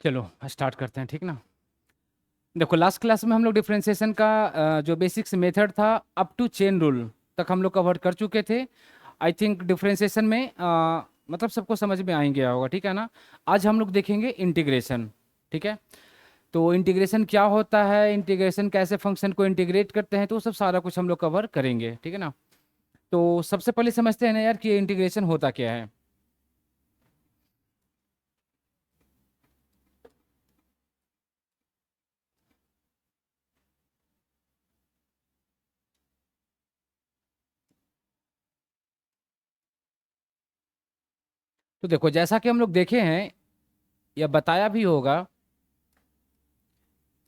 चलो स्टार्ट करते हैं, ठीक ना। देखो लास्ट क्लास में हम लोग डिफरेंशिएशन का जो बेसिक्स मेथड था अप टू चेन रूल तक हम लोग कवर कर चुके थे। आई थिंक डिफरेंशिएशन में मतलब सबको समझ में आ ही गया होगा, ठीक है ना। आज हम लोग देखेंगे इंटीग्रेशन, ठीक है। तो इंटीग्रेशन क्या होता है, इंटीग्रेशन कैसे फंक्शन को इंटीग्रेट करते हैं, तो वो सब सारा कुछ हम लोग कवर करेंगे, ठीक है ना। तो सबसे पहले समझते हैं ना यार कि इंटीग्रेशन होता क्या है। तो देखो जैसा कि हम लोग देखे हैं या बताया भी होगा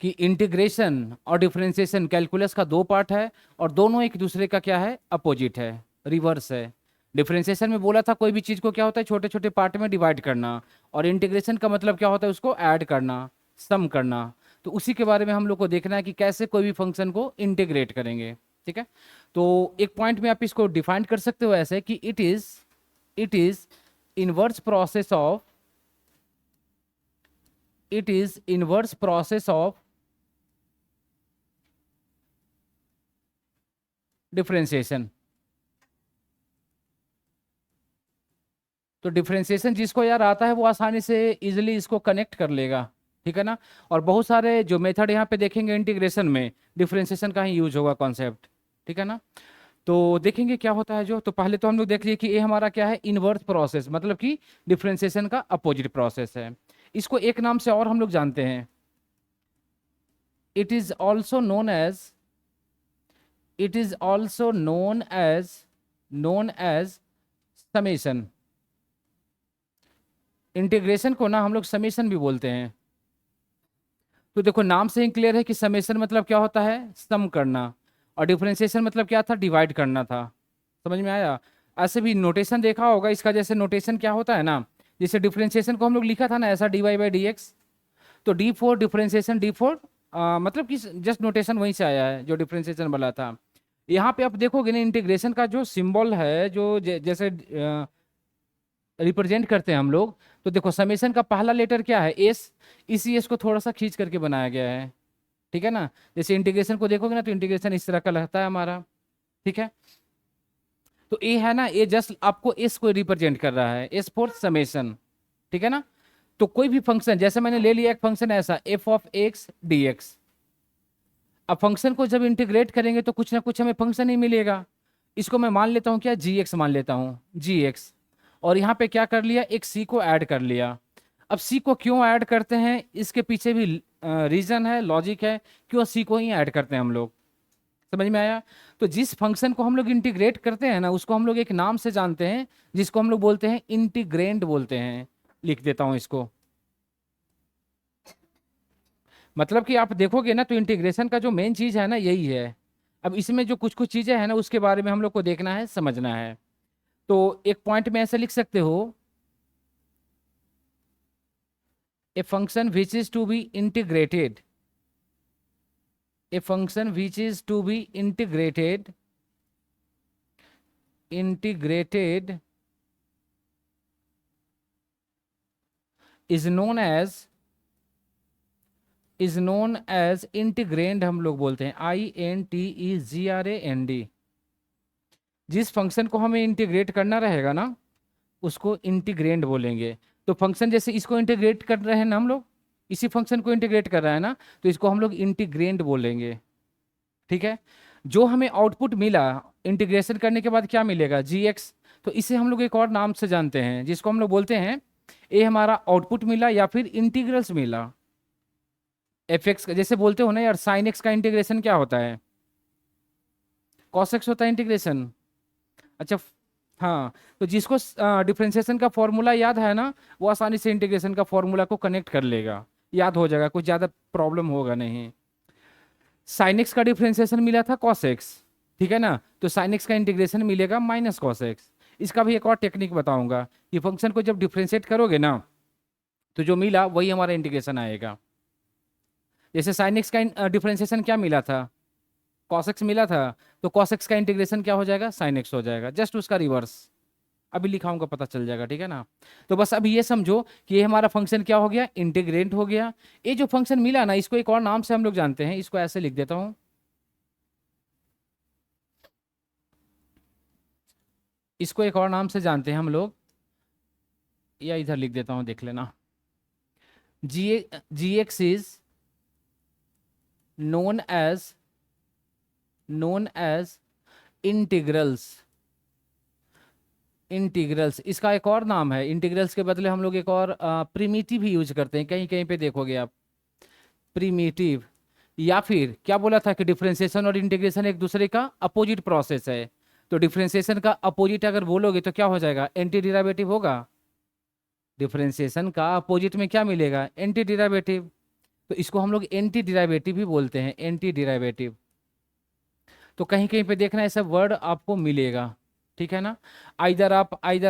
कि इंटीग्रेशन और डिफरेंशिएशन कैलकुलस का दो पार्ट है और दोनों एक दूसरे का क्या है, अपोजिट है, रिवर्स है। डिफरेंशिएशन में बोला था कोई भी चीज को क्या होता है, छोटे छोटे पार्ट में डिवाइड करना, और इंटीग्रेशन का मतलब क्या होता है, उसको ऐड करना, सम करना। तो उसी के बारे में हम लोग को देखना है कि कैसे कोई भी फंक्शन को इंटीग्रेट करेंगे, ठीक है। तो एक पॉइंट में आप इसको डिफाइन कर सकते हो ऐसे कि it is inverse process of it is inverse process of differentiation. तो डिफरेंशिएशन जिसको यार आता है वो आसानी से इजीली इसको कनेक्ट कर लेगा, ठीक है ना। और बहुत सारे जो मेथड यहाँ पे देखेंगे इंटीग्रेशन में, डिफरेंशिएशन का ही यूज होगा कॉन्सेप्ट, ठीक है ना। तो देखेंगे क्या होता है जो, तो पहले तो हम लोग देख लिए कि ये हमारा क्या है, इनवर्स प्रोसेस, मतलब कि डिफरेंशिएशन का अपोजिट प्रोसेस है। इसको एक नाम से और हम लोग जानते हैं, it is also known as it is also known as summation. Integration को ना हम लोग समेशन भी बोलते हैं। तो देखो नाम से ही क्लियर है कि समेशन मतलब क्या होता है, सम करना, और डिफरेंशिएशन मतलब क्या था, डिवाइड करना था। समझ में आया। ऐसे भी नोटेशन देखा होगा इसका, जैसे नोटेशन क्या होता है ना, जैसे डिफरेंशिएशन को हम लोग लिखा था ना ऐसा, dy/dx। तो d4 डिफरेंशिएशन d4, मतलब कि जस्ट नोटेशन वहीं से आया है जो डिफरेंशिएशन वाला था। यहाँ पे आप देखोगे ना इंटीग्रेशन का जो सिंबल है, जो जैसे रिप्रेजेंट करते हैं हम लोग। तो देखो समेशन का पहला लेटर क्या है, एस। इसी एस को थोड़ा सा खींच करके बनाया गया है, ठीक है ना। जैसे इंटीग्रेशन को देखोगे ना तो इंटीग्रेशन इस तरह का लगता है हमारा, ठीक है। तो ए है ना, ए जस्ट आपको एस को रिप्रेजेंट कर रहा है, एस फॉर समेशन, ठीक है ना। तो कोई भी फंक्शन, जैसे मैंने ले लिया एक फंक्शन ऐसा f(x) dx। अब फंक्शन को जब इंटीग्रेट करेंगे तो कुछ ना कुछ हमें फंक्शन ही मिलेगा। इसको मैं मान लेता हूँ क्या, जी मान लेता हूँ, जी। और यहाँ पे क्या कर लिया, एक सी को ऐड कर लिया। अब सी को क्यों ऐड करते हैं, इसके पीछे भी रीजन है, लॉजिक है, क्यों सी को ही ऐड करते हैं हम लोग। समझ में आया। तो जिस फंक्शन को हम लोग इंटीग्रेट करते हैं ना, उसको हम लोग एक नाम से जानते हैं, जिसको हम लोग बोलते हैं इंटीग्रेंड बोलते हैं। लिख देता हूं इसको। मतलब कि आप देखोगे ना तो इंटीग्रेशन का जो मेन चीज है ना यही है। अब इसमें जो कुछ कुछ चीजें हैं ना उसके बारे में हम लोग को देखना है, समझना है। तो एक पॉइंट में ऐसे लिख सकते हो, a function which is to be integrated a function which is to be integrated is known as integrand, हम लोग बोलते हैं INTEGRAND। जिस फंक्शन को हमें इंटीग्रेट करना रहेगा ना उसको इंटीग्रेंड बोलेंगे। तो फंक्शन जैसे इसको इंटीग्रेट कर रहे हैं ना हम लोग, इसी फंक्शन को इंटीग्रेट कर रहा है ना, तो इसको हम लोग इंटीग्रेंड बोलेंगे, ठीक है। जो हमें आउटपुट मिला इंटीग्रेशन करने के बाद क्या मिलेगा, GX। तो इसे हम लोग एक और नाम से जानते हैं जिसको हम लोग बोलते हैं, ये हमारा आउटपुट मिला या फिर इंटीग्रल्स मिला। FX का जैसे बोलते हो ना यार, साइन एक्स का इंटीग्रेशन क्या होता है, कॉस एक्स होता है इंटीग्रेशन। अच्छा हाँ। तो जिसको डिफरेंशिएशन का फॉर्मूला याद है ना, वो आसानी से इंटीग्रेशन का फॉर्मूला को कनेक्ट कर लेगा, याद हो जाएगा, कुछ ज़्यादा प्रॉब्लम होगा नहीं। साइन एक्स का डिफरेंशिएशन मिला था कॉस एक्स, ठीक है ना। तो साइन एक्स का इंटीग्रेशन मिलेगा माइनस कॉस एक्स। इसका भी एक और टेक्निक बताऊंगा कि फंक्शन को जब डिफरेंशिएट करोगे ना तो जो मिला वही हमारा इंटीग्रेशन आएगा। जैसे साइन एक्स का डिफरेंशिएशन क्या मिला था, कॉस एक्स मिला था। तो कॉस एक्स का इंटीग्रेशन क्या हो जाएगा, साइन एक्स हो जाएगा, जस्ट उसका रिवर्स। अभी लिखाऊंगा पता चल जाएगा, ठीक है ना। तो बस अब ये समझो कि ये हमारा फंक्शन क्या हो गया, इंटीग्रेंट हो गया। ये जो फंक्शन मिला ना, इसको एक और नाम से हम लोग जानते हैं, इसको ऐसे लिख देता हूं, इसको एक और नाम से जानते हैं हम लोग, या इधर लिख देता हूं, देख लेना। G x is known as integrals. Integrals इसका एक और नाम है। इंटीग्रल्स के बदले हम लोग एक और प्रिमिटिव भी यूज करते हैं, कहीं कहीं पे देखोगे आप, प्रिमिटिव। या फिर क्या बोला था कि डिफरेंशिएशन और इंटीग्रेशन एक दूसरे का अपोजिट प्रोसेस है। तो डिफरेंशिएशन का अपोजिट अगर बोलोगे तो क्या हो जाएगा, एंटी डिराइवेटिव होगा। डिफरेंशिएशन का अपोजिट में क्या मिलेगा, एंटी डिराइवेटिव। तो इसको हम लोग एंटी डिराइवेटिव भी बोलते हैं, एंटी डिराइवेटिव। तो कहीं कहीं पे देखना ऐसा वर्ड आपको मिलेगा, ठीक है ना। आइदर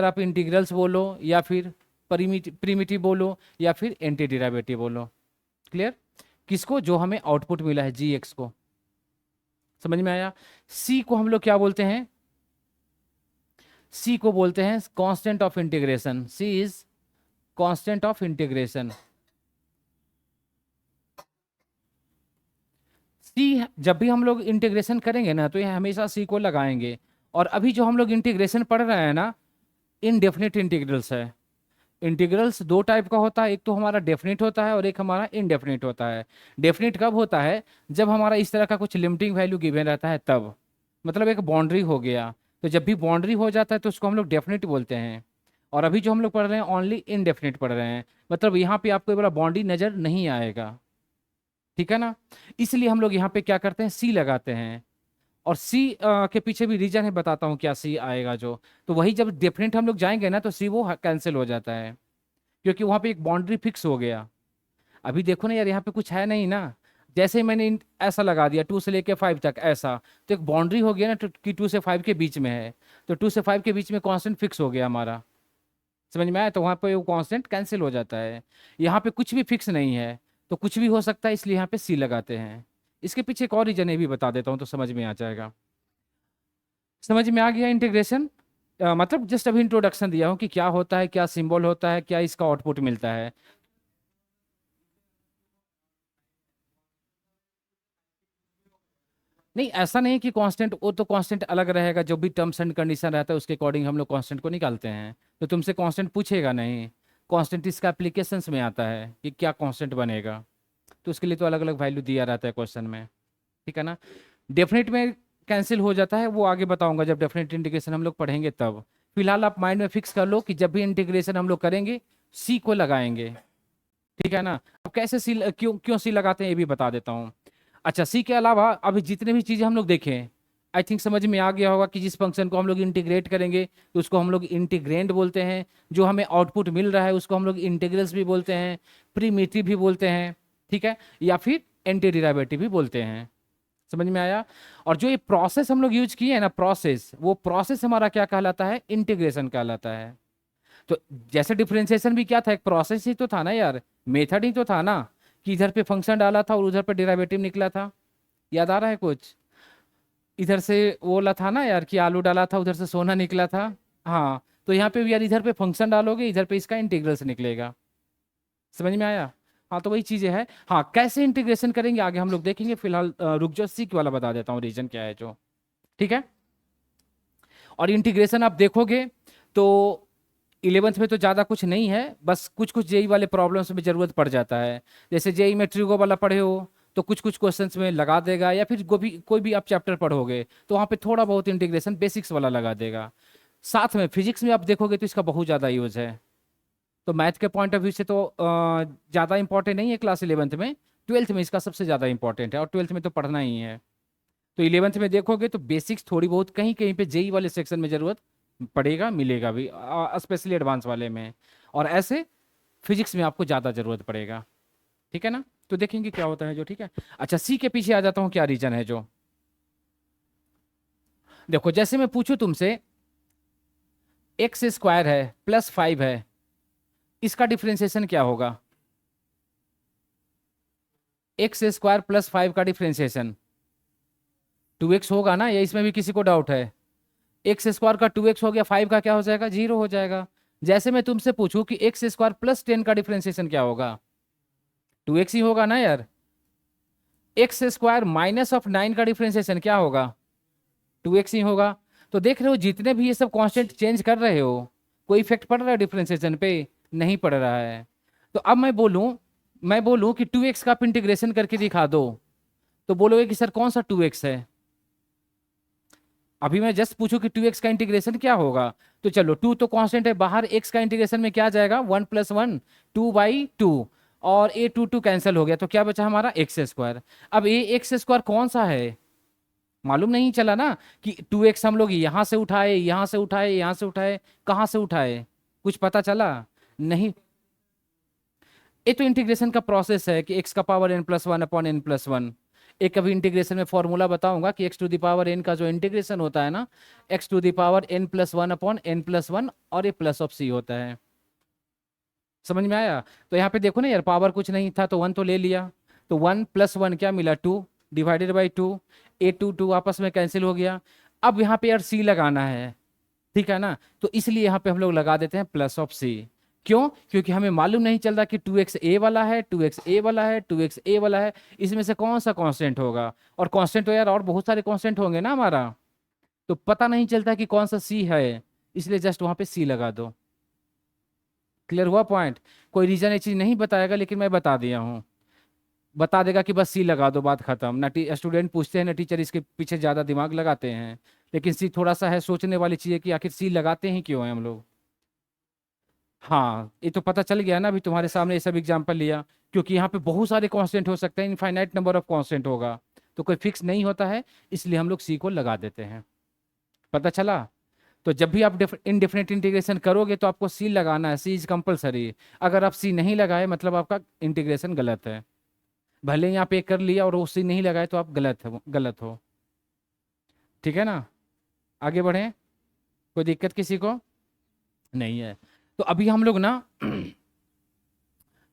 आप इंटीग्रल्स बोलो, या फिर प्रिमिटिव बोलो, या फिर एंटी डिराइवेटिव बोलो। क्लियर। किसको, जो हमें आउटपुट मिला है जी एक्स को। समझ में आया। सी को हम लोग क्या बोलते हैं, सी को बोलते हैं constant of integration. C is constant of integration. C जब भी हम लोग इंटीग्रेशन करेंगे ना, तो ये हमेशा सी को लगाएंगे। और अभी जो हम लोग इंटीग्रेशन पढ़ रहे हैं ना, इनडेफिनिट इंटीग्रल्स है। इंटीग्रल्स दो टाइप का होता है, एक तो हमारा डेफिनिट होता है और एक हमारा इनडेफिनिट होता है। डेफिनिट कब होता है, जब हमारा इस तरह का कुछ लिमिटिंग वैल्यू गिवन रहता है तब, मतलब एक बाउंड्री हो गया। तो जब भी बाउंड्री हो जाता है तो उसको हम लोग डेफिनिट बोलते हैं। और अभी जो हम लोग पढ़ रहे हैं ओनली इनडेफिनिट पढ़ रहे हैं, मतलब यहाँ पे आपको ये वाला बाउंड्री नजर नहीं आएगा, ठीक है ना। इसलिए हम लोग यहाँ पे क्या करते हैं, सी लगाते हैं। और सी के पीछे भी रीजन है, बताता हूँ क्या सी आएगा जो। तो वही जब डेफिनेट हम लोग जाएंगे ना, तो सी वो कैंसिल हो जाता है, क्योंकि वहां पे एक बाउंड्री फिक्स हो गया। अभी देखो ना यार, यहाँ पे कुछ है नहीं ना। जैसे ही मैंने ऐसा लगा दिया 2 से लेके 5 तक ऐसा, तो एक बाउंड्री हो गया ना, कि 2 से 5 के बीच में है। तो 2 से 5 के बीच में कांस्टेंट फिक्स हो गया हमारा। समझ में आया। तो वहां पे वो कांस्टेंट कैंसिल हो जाता है। यहाँ पे कुछ भी फिक्स नहीं है, तो कुछ भी हो सकता है, इसलिए यहाँ पे सी लगाते हैं। इसके पीछे एक और रीजन ये भी बता देता हूँ, तो समझ में आ जाएगा। समझ में आ गया इंटीग्रेशन। मतलब जस्ट अभी इंट्रोडक्शन दिया हूँ कि क्या होता है, क्या सिंबल होता है, क्या इसका आउटपुट मिलता है। नहीं, ऐसा नहीं कि कांस्टेंट, वो तो कांस्टेंट अलग रहेगा, जो भी टर्म्स एंड कंडीशन रहता है उसके अकॉर्डिंग हम लोग कांस्टेंट को निकालते हैं। तो तुमसे कांस्टेंट पूछेगा नहीं। कांस्टेंट इसका एप्लीकेशंस में आता है कि क्या कांस्टेंट बनेगा। तो उसके लिए तो अलग अलग वैल्यू दिया रहता है क्वेश्चन में, ठीक है ना। डेफिनेट में कैंसिल हो जाता है, वो आगे बताऊंगा जब डेफिनेट इंटीग्रेशन हम लोग पढ़ेंगे तब। फिलहाल आप माइंड में फिक्स कर लो कि जब भी इंटीग्रेशन हम लोग करेंगे, सी को लगाएंगे, ठीक है ना। अब कैसे सी, क्यों क्यों सी लगाते हैं ये भी बता देता हूँ। अच्छा, सी के अलावा अभी जितने भी चीजें हम लोग देखें, आई थिंक समझ में आ गया होगा कि जिस फंक्शन को हम लोग इंटीग्रेट करेंगे तो उसको हम लोग इंटीग्रेंड बोलते हैं। जो हमें आउटपुट मिल रहा है उसको हम लोग इंटीग्रल्स भी बोलते हैं, प्रीमिटिव भी बोलते हैं, ठीक है, या फिर एंटी डिराइवेटिव भी बोलते हैं। समझ में आया। और जो ये प्रोसेस हम लोग यूज किए हैं ना, प्रोसेस, वो प्रोसेस हमारा क्या कहलाता है, इंटीग्रेशन कहलाता है। तो जैसे डिफरेंशिएशन भी क्या था, एक प्रोसेस ही तो था ना यार, मेथड ही तो था ना, कि इधर पे फंक्शन डाला था और उधर पे डेरिवेटिव निकला था। याद आ रहा है कुछ। इधर से वो वाला था ना यार, कि आलू डाला था उधर से सोना निकला था। हाँ, तो यहाँ पे भी यार इधर पे फंक्शन डालोगे, इधर पे इसका इंटीग्रल से निकलेगा। समझ में आया। हाँ, तो वही चीजें है। हाँ, कैसे इंटीग्रेशन करेंगे आगे हम लोग देखेंगे। फिलहाल रुक जाओ, सीक वाला बता देता हूँ रीजन क्या है जो, ठीक है। और इंटीग्रेशन आप देखोगे तो 11th में तो ज़्यादा कुछ नहीं है, बस कुछ कुछ जेई वाले प्रॉब्लम्स में ज़रूरत पड़ जाता है। जैसे जेई में ट्रिगो वाला पढ़े हो तो कुछ कुछ क्वेश्चंस में लगा देगा, या फिर कोई भी आप चैप्टर पढ़ोगे तो वहाँ पे थोड़ा बहुत इंटीग्रेशन बेसिक्स वाला लगा देगा। साथ में फिजिक्स में आप देखोगे तो इसका बहुत ज़्यादा यूज है। तो मैथ के पॉइंट ऑफ व्यू से तो ज़्यादा इंपॉर्टेंट नहीं है क्लास 11th में, 12th में इसका सबसे ज़्यादा इंपॉर्टेंट है, और 12th में तो पढ़ना ही है। तो 11th में देखोगे तो बेसिक्स थोड़ी बहुत कहीं कहीं पे जेई वाले सेक्शन में जरूरत पड़ेगा, मिलेगा भी, स्पेशली एडवांस वाले में। और ऐसे फिजिक्स में आपको ज़्यादा जरूरत पड़ेगा, ठीक है ना। तो देखेंगे क्या होता है जो, ठीक है। अच्छा, सी के पीछे आ जाता हूँ, क्या रीजन है जो। देखो, जैसे मैं पूछूं तुमसे, एक्स स्क्वायर है प्लस 5 है, इसका डिफरेंशिएशन क्या होगा। एक्स स्क्वायर प्लस 5 का डिफरेंशिएशन 2x होगा ना, या इसमें भी किसी को डाउट है। एक्स स्क्वायर का 2x हो गया, 5 का क्या हो जाएगा, 0 हो जाएगा। जैसे मैं तुमसे पूछूं कि एक्स स्क्वायर प्लस 10 का डिफरेंशिएशन क्या होगा, 2x ही होगा ना यार। एक्स स्क्वायर माइनस ऑफ 9 का डिफरेंशिएशन क्या होगा, 2x ही होगा। तो देख रहे हो जितने भी ये सब कांस्टेंट चेंज कर रहे हो, कोई इफेक्ट पड़ रहा है डिफरेंशिएशन पे, नहीं पड़ रहा है। तो अब मैं बोलूं कि 2x का आप इंटीग्रेशन करके दिखा दो, तो बोलोगे कि सर कौन सा 2x है। अभी मैं जस्ट पूछूं कि 2x का इंटीग्रेशन क्या होगा, तो चलो 2 तो कांस्टेंट है बाहर, x का इंटीग्रेशन में क्या जाएगा, 1 + 1, 2/2, और ये 2 कैंसिल हो गया, तो क्या बचा हमारा एक्स स्क्वायर। अब ये एक्स स्क्वायर कौन सा है, मालूम नहीं चला ना कि 2x हम लोग यहां से उठाए, यहां से उठाए, यहां से उठाए, कहां से उठाए, कुछ पता चला नहीं। ये तो इंटीग्रेशन का प्रोसेस है कि x का पावर n+1/n+1। एक अभी इंटीग्रेशन में फॉर्मूला बताऊंगा कि x⁴n का जो इंटीग्रेशन होता है ना, x⁴n+1/n+1, और ये प्लस ऑफ c होता है। समझ में आया। तो यहाँ पे देखो ना यार, पावर कुछ नहीं था तो 1 तो ले लिया, तो 1 + 1 क्या मिला, 2 डिवाइडेड बाई 2, ए 2 आपस में कैंसिल हो गया। अब यहाँ पे यार c लगाना है, ठीक है ना, तो इसलिए यहाँ पे हम लोग लगा देते हैं प्लस ऑफ c। क्यों, क्योंकि हमें मालूम नहीं चल रहा कि 2x a वाला है, 2x a वाला है, 2x a वाला है, इसमें से कौन सा कांस्टेंट होगा। और कांस्टेंट तो यार और बहुत सारे कांस्टेंट होंगे ना हमारा, तो पता नहीं चलता कि कौन सा c है, इसलिए जस्ट वहां पे c लगा दो। क्लियर हुआ पॉइंट। कोई रीजन ये चीज नहीं बताएगा, लेकिन मैं बता दिया हूँ, बता देगा कि बस सी लगा दो, बात खत्म ना। स्टूडेंट पूछते हैं ना टीचर इसके पीछे ज्यादा दिमाग लगाते हैं, लेकिन सी थोड़ा सा है सोचने वाली चीज है कि आखिर सी लगाते ही क्यों हैं हम लोग। हाँ ये तो पता चल गया ना, अभी तुम्हारे सामने ये सब एग्जाम्पल लिया, क्योंकि यहाँ पे बहुत सारे कांस्टेंट हो सकते हैं, इनफाइनाइट नंबर ऑफ कांस्टेंट होगा, तो कोई फिक्स नहीं होता है, इसलिए हम लोग सी को लगा देते हैं। पता चला। तो जब भी आप इनडेफिनेट इंटीग्रेशन करोगे तो आपको सी लगाना है, सी इज कंपलसरी। अगर आप सी नहीं लगाए मतलब आपका इंटीग्रेशन गलत है, भले ही आप एक कर लिया और वो सी नहीं लगाए तो आप गलत हो। ठीक है ना, आगे बढ़े, कोई दिक्कत किसी को नहीं है। तो अभी हम लोग ना तो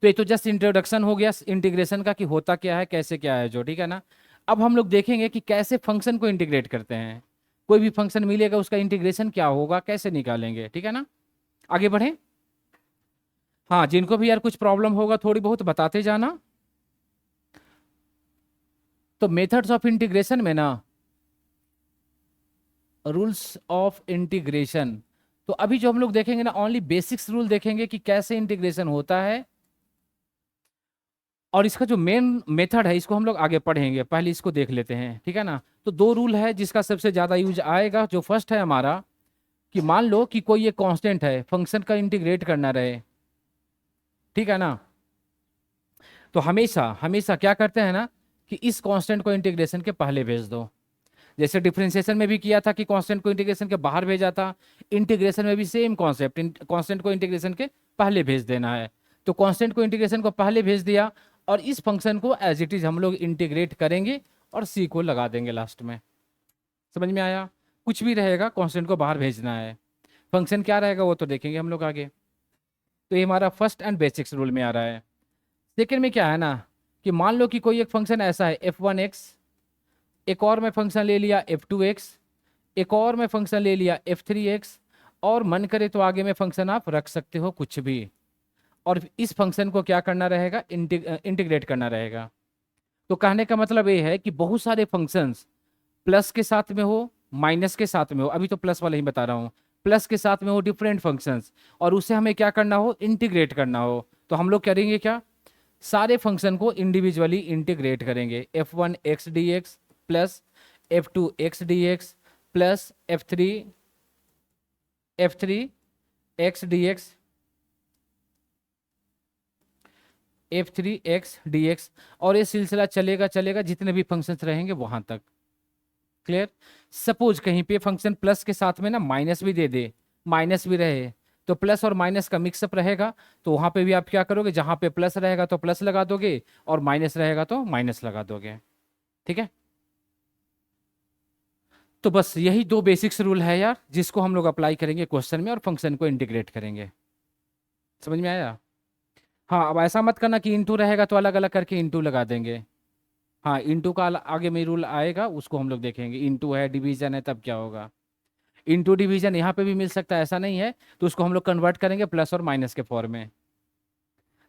ये तो जस्ट इंट्रोडक्शन हो गया इंटीग्रेशन का कि होता क्या है, कैसे क्या है जो, ठीक है ना। अब हम लोग देखेंगे कि कैसे फंक्शन को इंटीग्रेट करते हैं। कोई भी फंक्शन मिलेगा उसका इंटीग्रेशन क्या होगा, कैसे निकालेंगे, ठीक है ना। आगे बढ़े। हाँ जिनको भी यार कुछ प्रॉब्लम होगा थोड़ी बहुत बताते जाना। तो मेथड्स ऑफ इंटीग्रेशन में ना, रूल्स ऑफ इंटीग्रेशन, तो अभी जो हम लोग देखेंगे ना ओनली बेसिक्स रूल देखेंगे कि कैसे इंटीग्रेशन होता है, और इसका जो मेन मेथड है इसको हम लोग आगे पढ़ेंगे, पहले इसको देख लेते हैं, ठीक है ना। तो दो रूल है जिसका सबसे ज्यादा यूज आएगा। जो फर्स्ट है हमारा कि मान लो कि कोई एक कांस्टेंट है, फंक्शन का इंटीग्रेट करना रहे, ठीक है ना, तो हमेशा हमेशा क्या करते हैं ना कि इस कांस्टेंट को इंटीग्रेशन के पहले भेज दो। जैसे डिफरेंशिएशन में भी किया था कि कांस्टेंट को इंटीग्रेशन के बाहर भेजा था, इंटीग्रेशन में भी सेम कॉन्सेप्ट, कांस्टेंट को इंटीग्रेशन के पहले भेज देना है। तो कांस्टेंट को इंटीग्रेशन को पहले भेज दिया, और इस फंक्शन को एज इट इज हम लोग इंटीग्रेट करेंगे और सी को लगा देंगे लास्ट में। समझ में आया। कुछ भी रहेगा, कांस्टेंट को बाहर भेजना है, फंक्शन क्या रहेगा वो तो देखेंगे हम लोग आगे। तो ये हमारा फर्स्ट एंड बेसिक्स रूल में आ रहा है। सेकेंड में क्या है ना कि मान लो कि कोई एक फंक्शन ऐसा है f1x, एक और में फंक्शन ले लिया f2x, एक और में फंक्शन ले लिया f3x, और मन करे तो आगे में फंक्शन आप रख सकते हो कुछ भी, और इस फंक्शन को क्या करना रहेगा, इंटीग्रेट करना रहेगा। तो कहने का मतलब ये है कि बहुत सारे फंक्शंस प्लस के साथ में हो, माइनस के साथ में हो, अभी तो प्लस वाला ही बता रहा हूँ, प्लस के साथ में हो डिफरेंट फंक्शंस, और उसे हमें क्या करना हो, इंटीग्रेट करना हो, तो हम लोग करेंगे क्या, सारे फंक्शन को इंडिविजुअली इंटीग्रेट करेंगे। f1x dx plus f2x dx plus f3x dx, f3x dx, और ये सिलसिला चलेगा चलेगा जितने भी फंक्शंस रहेंगे वहां तक। क्लियर। सपोज कहीं पे फंक्शन प्लस के साथ में ना माइनस भी दे दे, माइनस भी रहे, तो प्लस और माइनस का मिक्सअप रहेगा, तो वहां पे भी आप क्या करोगे, जहां पे प्लस रहेगा तो प्लस लगा दोगे, और माइनस रहेगा तो माइनस लगा दोगे। ठीक है। तो बस यही दो बेसिक्स रूल है यार, जिसको हम लोग अप्लाई करेंगे क्वेश्चन में और फंक्शन को इंटीग्रेट करेंगे। समझ में आया। हाँ अब ऐसा मत करना कि इंटू रहेगा तो अलग अलग करके इंटू लगा देंगे। हाँ इंटू का आगे में रूल आएगा, उसको हम लोग देखेंगे, इंटू है डिवीजन है तब क्या होगा। इनटू डिवीजन यहाँ पे भी मिल सकता है, ऐसा नहीं है, तो उसको हम लोग कन्वर्ट करेंगे प्लस और माइनस के फॉर्म में।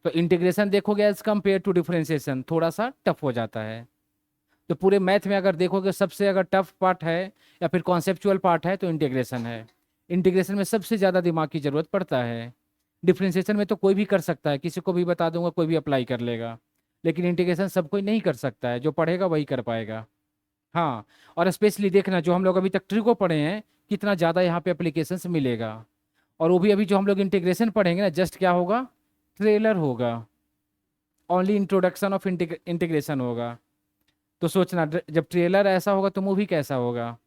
तो इंटीग्रेशन देखोगे एज कंपेयर टू डिफरेंशिएशन थोड़ा सा टफ हो जाता है। तो पूरे मैथ में अगर देखोगे सबसे अगर टफ पार्ट है या फिर कॉन्सेप्चुअल पार्ट है तो इंटीग्रेशन है। इंटीग्रेशन में सबसे ज़्यादा दिमाग की जरूरत पड़ता है। डिफरेंशिएशन में तो कोई भी कर सकता है, किसी को भी बता दूंगा कोई भी अप्लाई कर लेगा, लेकिन इंटीग्रेशन सब कोई नहीं कर सकता है, जो पढ़ेगा वही कर पाएगा। हाँ, और स्पेशली देखना जो हम लोग अभी तक ट्रिको पढ़े हैं कितना ज़्यादा यहाँ पे एप्लीकेशंस मिलेगा। और वो भी अभी जो हम लोग इंटीग्रेशन पढ़ेंगे ना, जस्ट क्या होगा, ट्रेलर होगा, ओनली इंट्रोडक्शन ऑफ इंटीग्रेशन होगा। तो सोचना जब ट्रेलर ऐसा होगा तो मूवी कैसा होगा।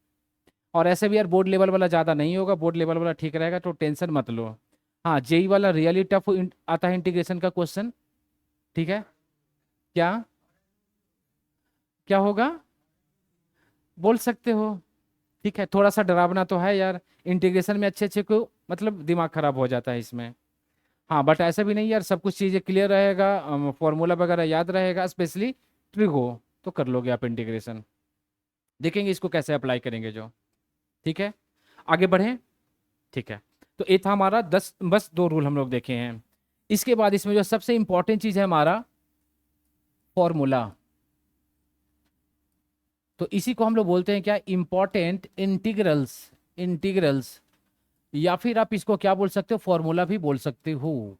और ऐसे भी यार बोर्ड लेवल वाला ज़्यादा नहीं होगा, बोर्ड लेवल वाला ठीक रहेगा, तो टेंशन मत लो। हाँ, जेई वाला रियली टफ आता है इंटीग्रेशन का क्वेश्चन। ठीक है, क्या क्या होगा बोल सकते हो। ठीक है, थोड़ा सा डरावना तो है यार, इंटीग्रेशन में अच्छे अच्छे को मतलब दिमाग खराब हो जाता है इसमें। हाँ, बट ऐसा भी नहीं यार, सब कुछ चीज़ें क्लियर रहेगा, फॉर्मूला वगैरह याद रहेगा, स्पेशली ट्रिगो तो कर लोगे आप इंटीग्रेशन। देखेंगे इसको कैसे अप्लाई करेंगे जो। ठीक है, आगे बढ़ें। ठीक है, तो ये था हमारा 10, बस 2 रूल हम लोग देखे हैं। इसके बाद इसमें जो सबसे इंपॉर्टेंट चीज़ है हमारा फॉर्मूला। तो इसी को हम लोग बोलते हैं क्या, इंपॉर्टेंट इंटीग्रल्स। इंटीग्रल्स, या फिर आप इसको क्या बोल सकते हो, फॉर्मूला भी बोल सकते हो,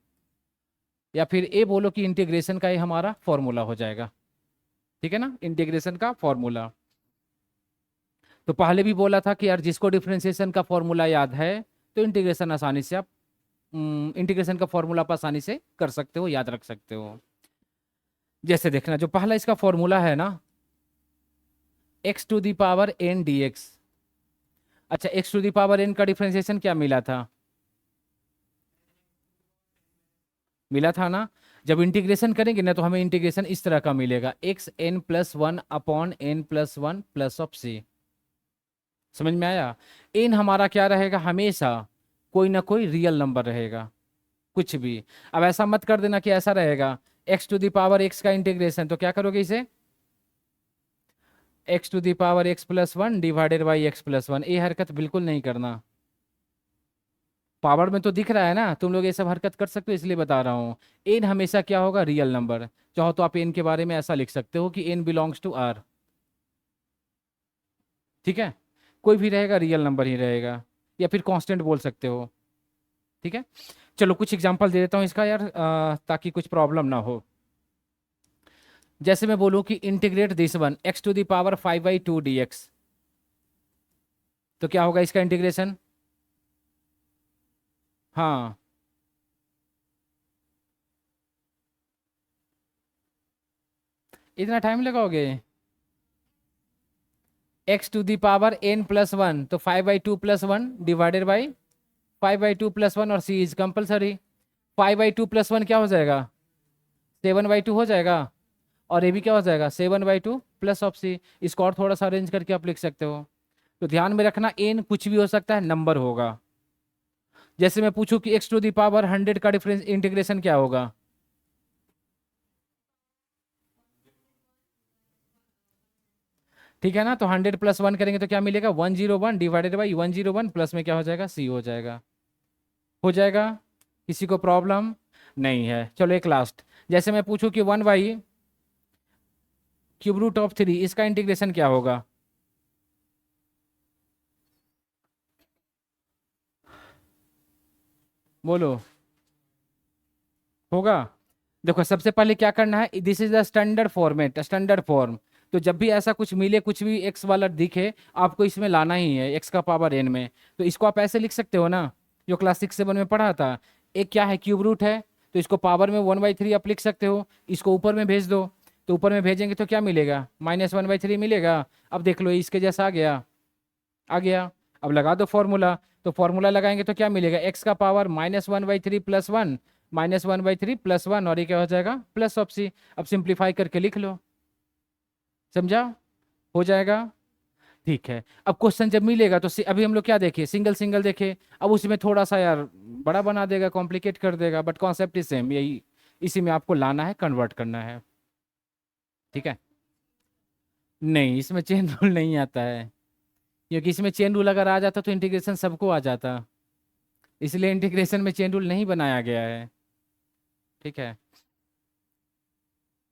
या फिर ये बोलो कि इंटीग्रेशन का ये हमारा फॉर्मूला हो जाएगा। ठीक है ना, इंटीग्रेशन का फॉर्मूला। तो पहले भी बोला था कि यार जिसको डिफरेंशिएशन का फॉर्मूला याद है तो इंटीग्रेशन आसानी से आप इंटीग्रेशन का फॉर्मूला आप आसानी से कर सकते हो, याद रख सकते हो। जैसे देखना जो पहला इसका फॉर्मूला है ना, x to the power n d x. अच्छा, x to the power n का डिफरेंशिएशन क्या मिला था, मिला था ना। जब इंटीग्रेशन करेंगे ना तो हमें इंटीग्रेशन इस तरह का मिलेगा, x n plus one upon n plus one plus of C. समझ में आया। एन हमारा क्या रहेगा, हमेशा कोई ना कोई रियल नंबर रहेगा, कुछ भी। अब ऐसा मत कर देना कि ऐसा रहेगा x to the power x का इंटीग्रेशन, तो क्या करोगे इसे, x to the power x plus one divided by x plus one. ये हरकत बिल्कुल नहीं करना। पावर में तो दिख रहा है ना, तुम लोग ये सब हरकत कर सकते हो, इसलिए बता रहा हूँ। एन हमेशा क्या होगा, रियल नंबर। चाहो तो आप एन के बारे में ऐसा लिख सकते हो कि एन बिलोंग्स टू आर। ठीक है, कोई भी रहेगा रियल नंबर ही रहेगा, या फिर कांस्टेंट बोल सकते हो। ठीक है, चलो कुछ एग्जांपल दे देता हूँ इसका यार, ताकि कुछ प्रॉब्लम ना हो। जैसे मैं बोलूँ कि integrate this one x to the power 5/2 dx, तो क्या होगा इसका इंटीग्रेशन। हाँ, इतना टाइम लगाओगे, x to the power n plus one, तो 5/2 plus one divided by 5/2 plus one, और C is compulsory. 5/2 plus one क्या हो जाएगा, 7/2 हो जाएगा, और ये भी क्या हो जाएगा 7/2 प्लस ऑफ सी। इसको और थोड़ा सा अरेंज करके आप लिख सकते हो। तो ध्यान में रखना, एन कुछ भी हो सकता है, नंबर होगा। जैसे मैं पूछूं कि एक्स टू दी पावर 100 का डिफरेंस इंटीग्रेशन क्या होगा, ठीक है ना। तो 100 प्लस वन करेंगे तो क्या मिलेगा, 101 डिवाइडेड बाई 101, प्लस में क्या हो जाएगा, सी हो जाएगा। हो जाएगा, किसी को प्रॉब्लम नहीं है। चलो एक लास्ट, जैसे मैं पूछूं कि 1/, क्यूब रूट ऑफ 3, इसका इंटीग्रेशन क्या होगा। बोलो, होगा। देखो सबसे पहले क्या करना है, this is the standard format, standard form. तो जब भी ऐसा कुछ मिले, कुछ भी एक्स वाला दिखे, आपको इसमें लाना ही है, एक्स का पावर एन में। तो इसको आप ऐसे लिख सकते हो ना, जो क्लास 6-7 में पढ़ा था। एक क्या है, क्यूब रूट है, तो इसको पावर में 1/3 आप लिख सकते हो, इसको ऊपर में भेज दो। तो ऊपर में भेजेंगे तो क्या मिलेगा, -1/3 मिलेगा। अब देख लो इसके जैसा आ गया, आ गया। अब लगा दो फॉर्मूला, तो फॉर्मूला लगाएंगे तो क्या मिलेगा, एक्स का power -1/3 plus one, -1/3 plus one, और ये क्या हो जाएगा, प्लस ऑफ सी। अब सिंप्लीफाई करके लिख लो, समझा, हो जाएगा। ठीक है, अब क्वेश्चन जब मिलेगा तो अभी हम लोग क्या देखे, सिंगल सिंगल देखे। अब उसमें थोड़ा सा यार बड़ा बना देगा, कॉम्प्लिकेट कर देगा, बट कॉन्सेप्ट इज सेम, यही इसी में आपको लाना है, कन्वर्ट करना है। ठीक है, नहीं इसमें चेन रूल नहीं आता है, क्योंकि इसमें चेन रूल अगर आ जाता तो इंटीग्रेशन सबको आ जाता, इसलिए इंटीग्रेशन में चेन रूल नहीं बनाया गया है। ठीक है,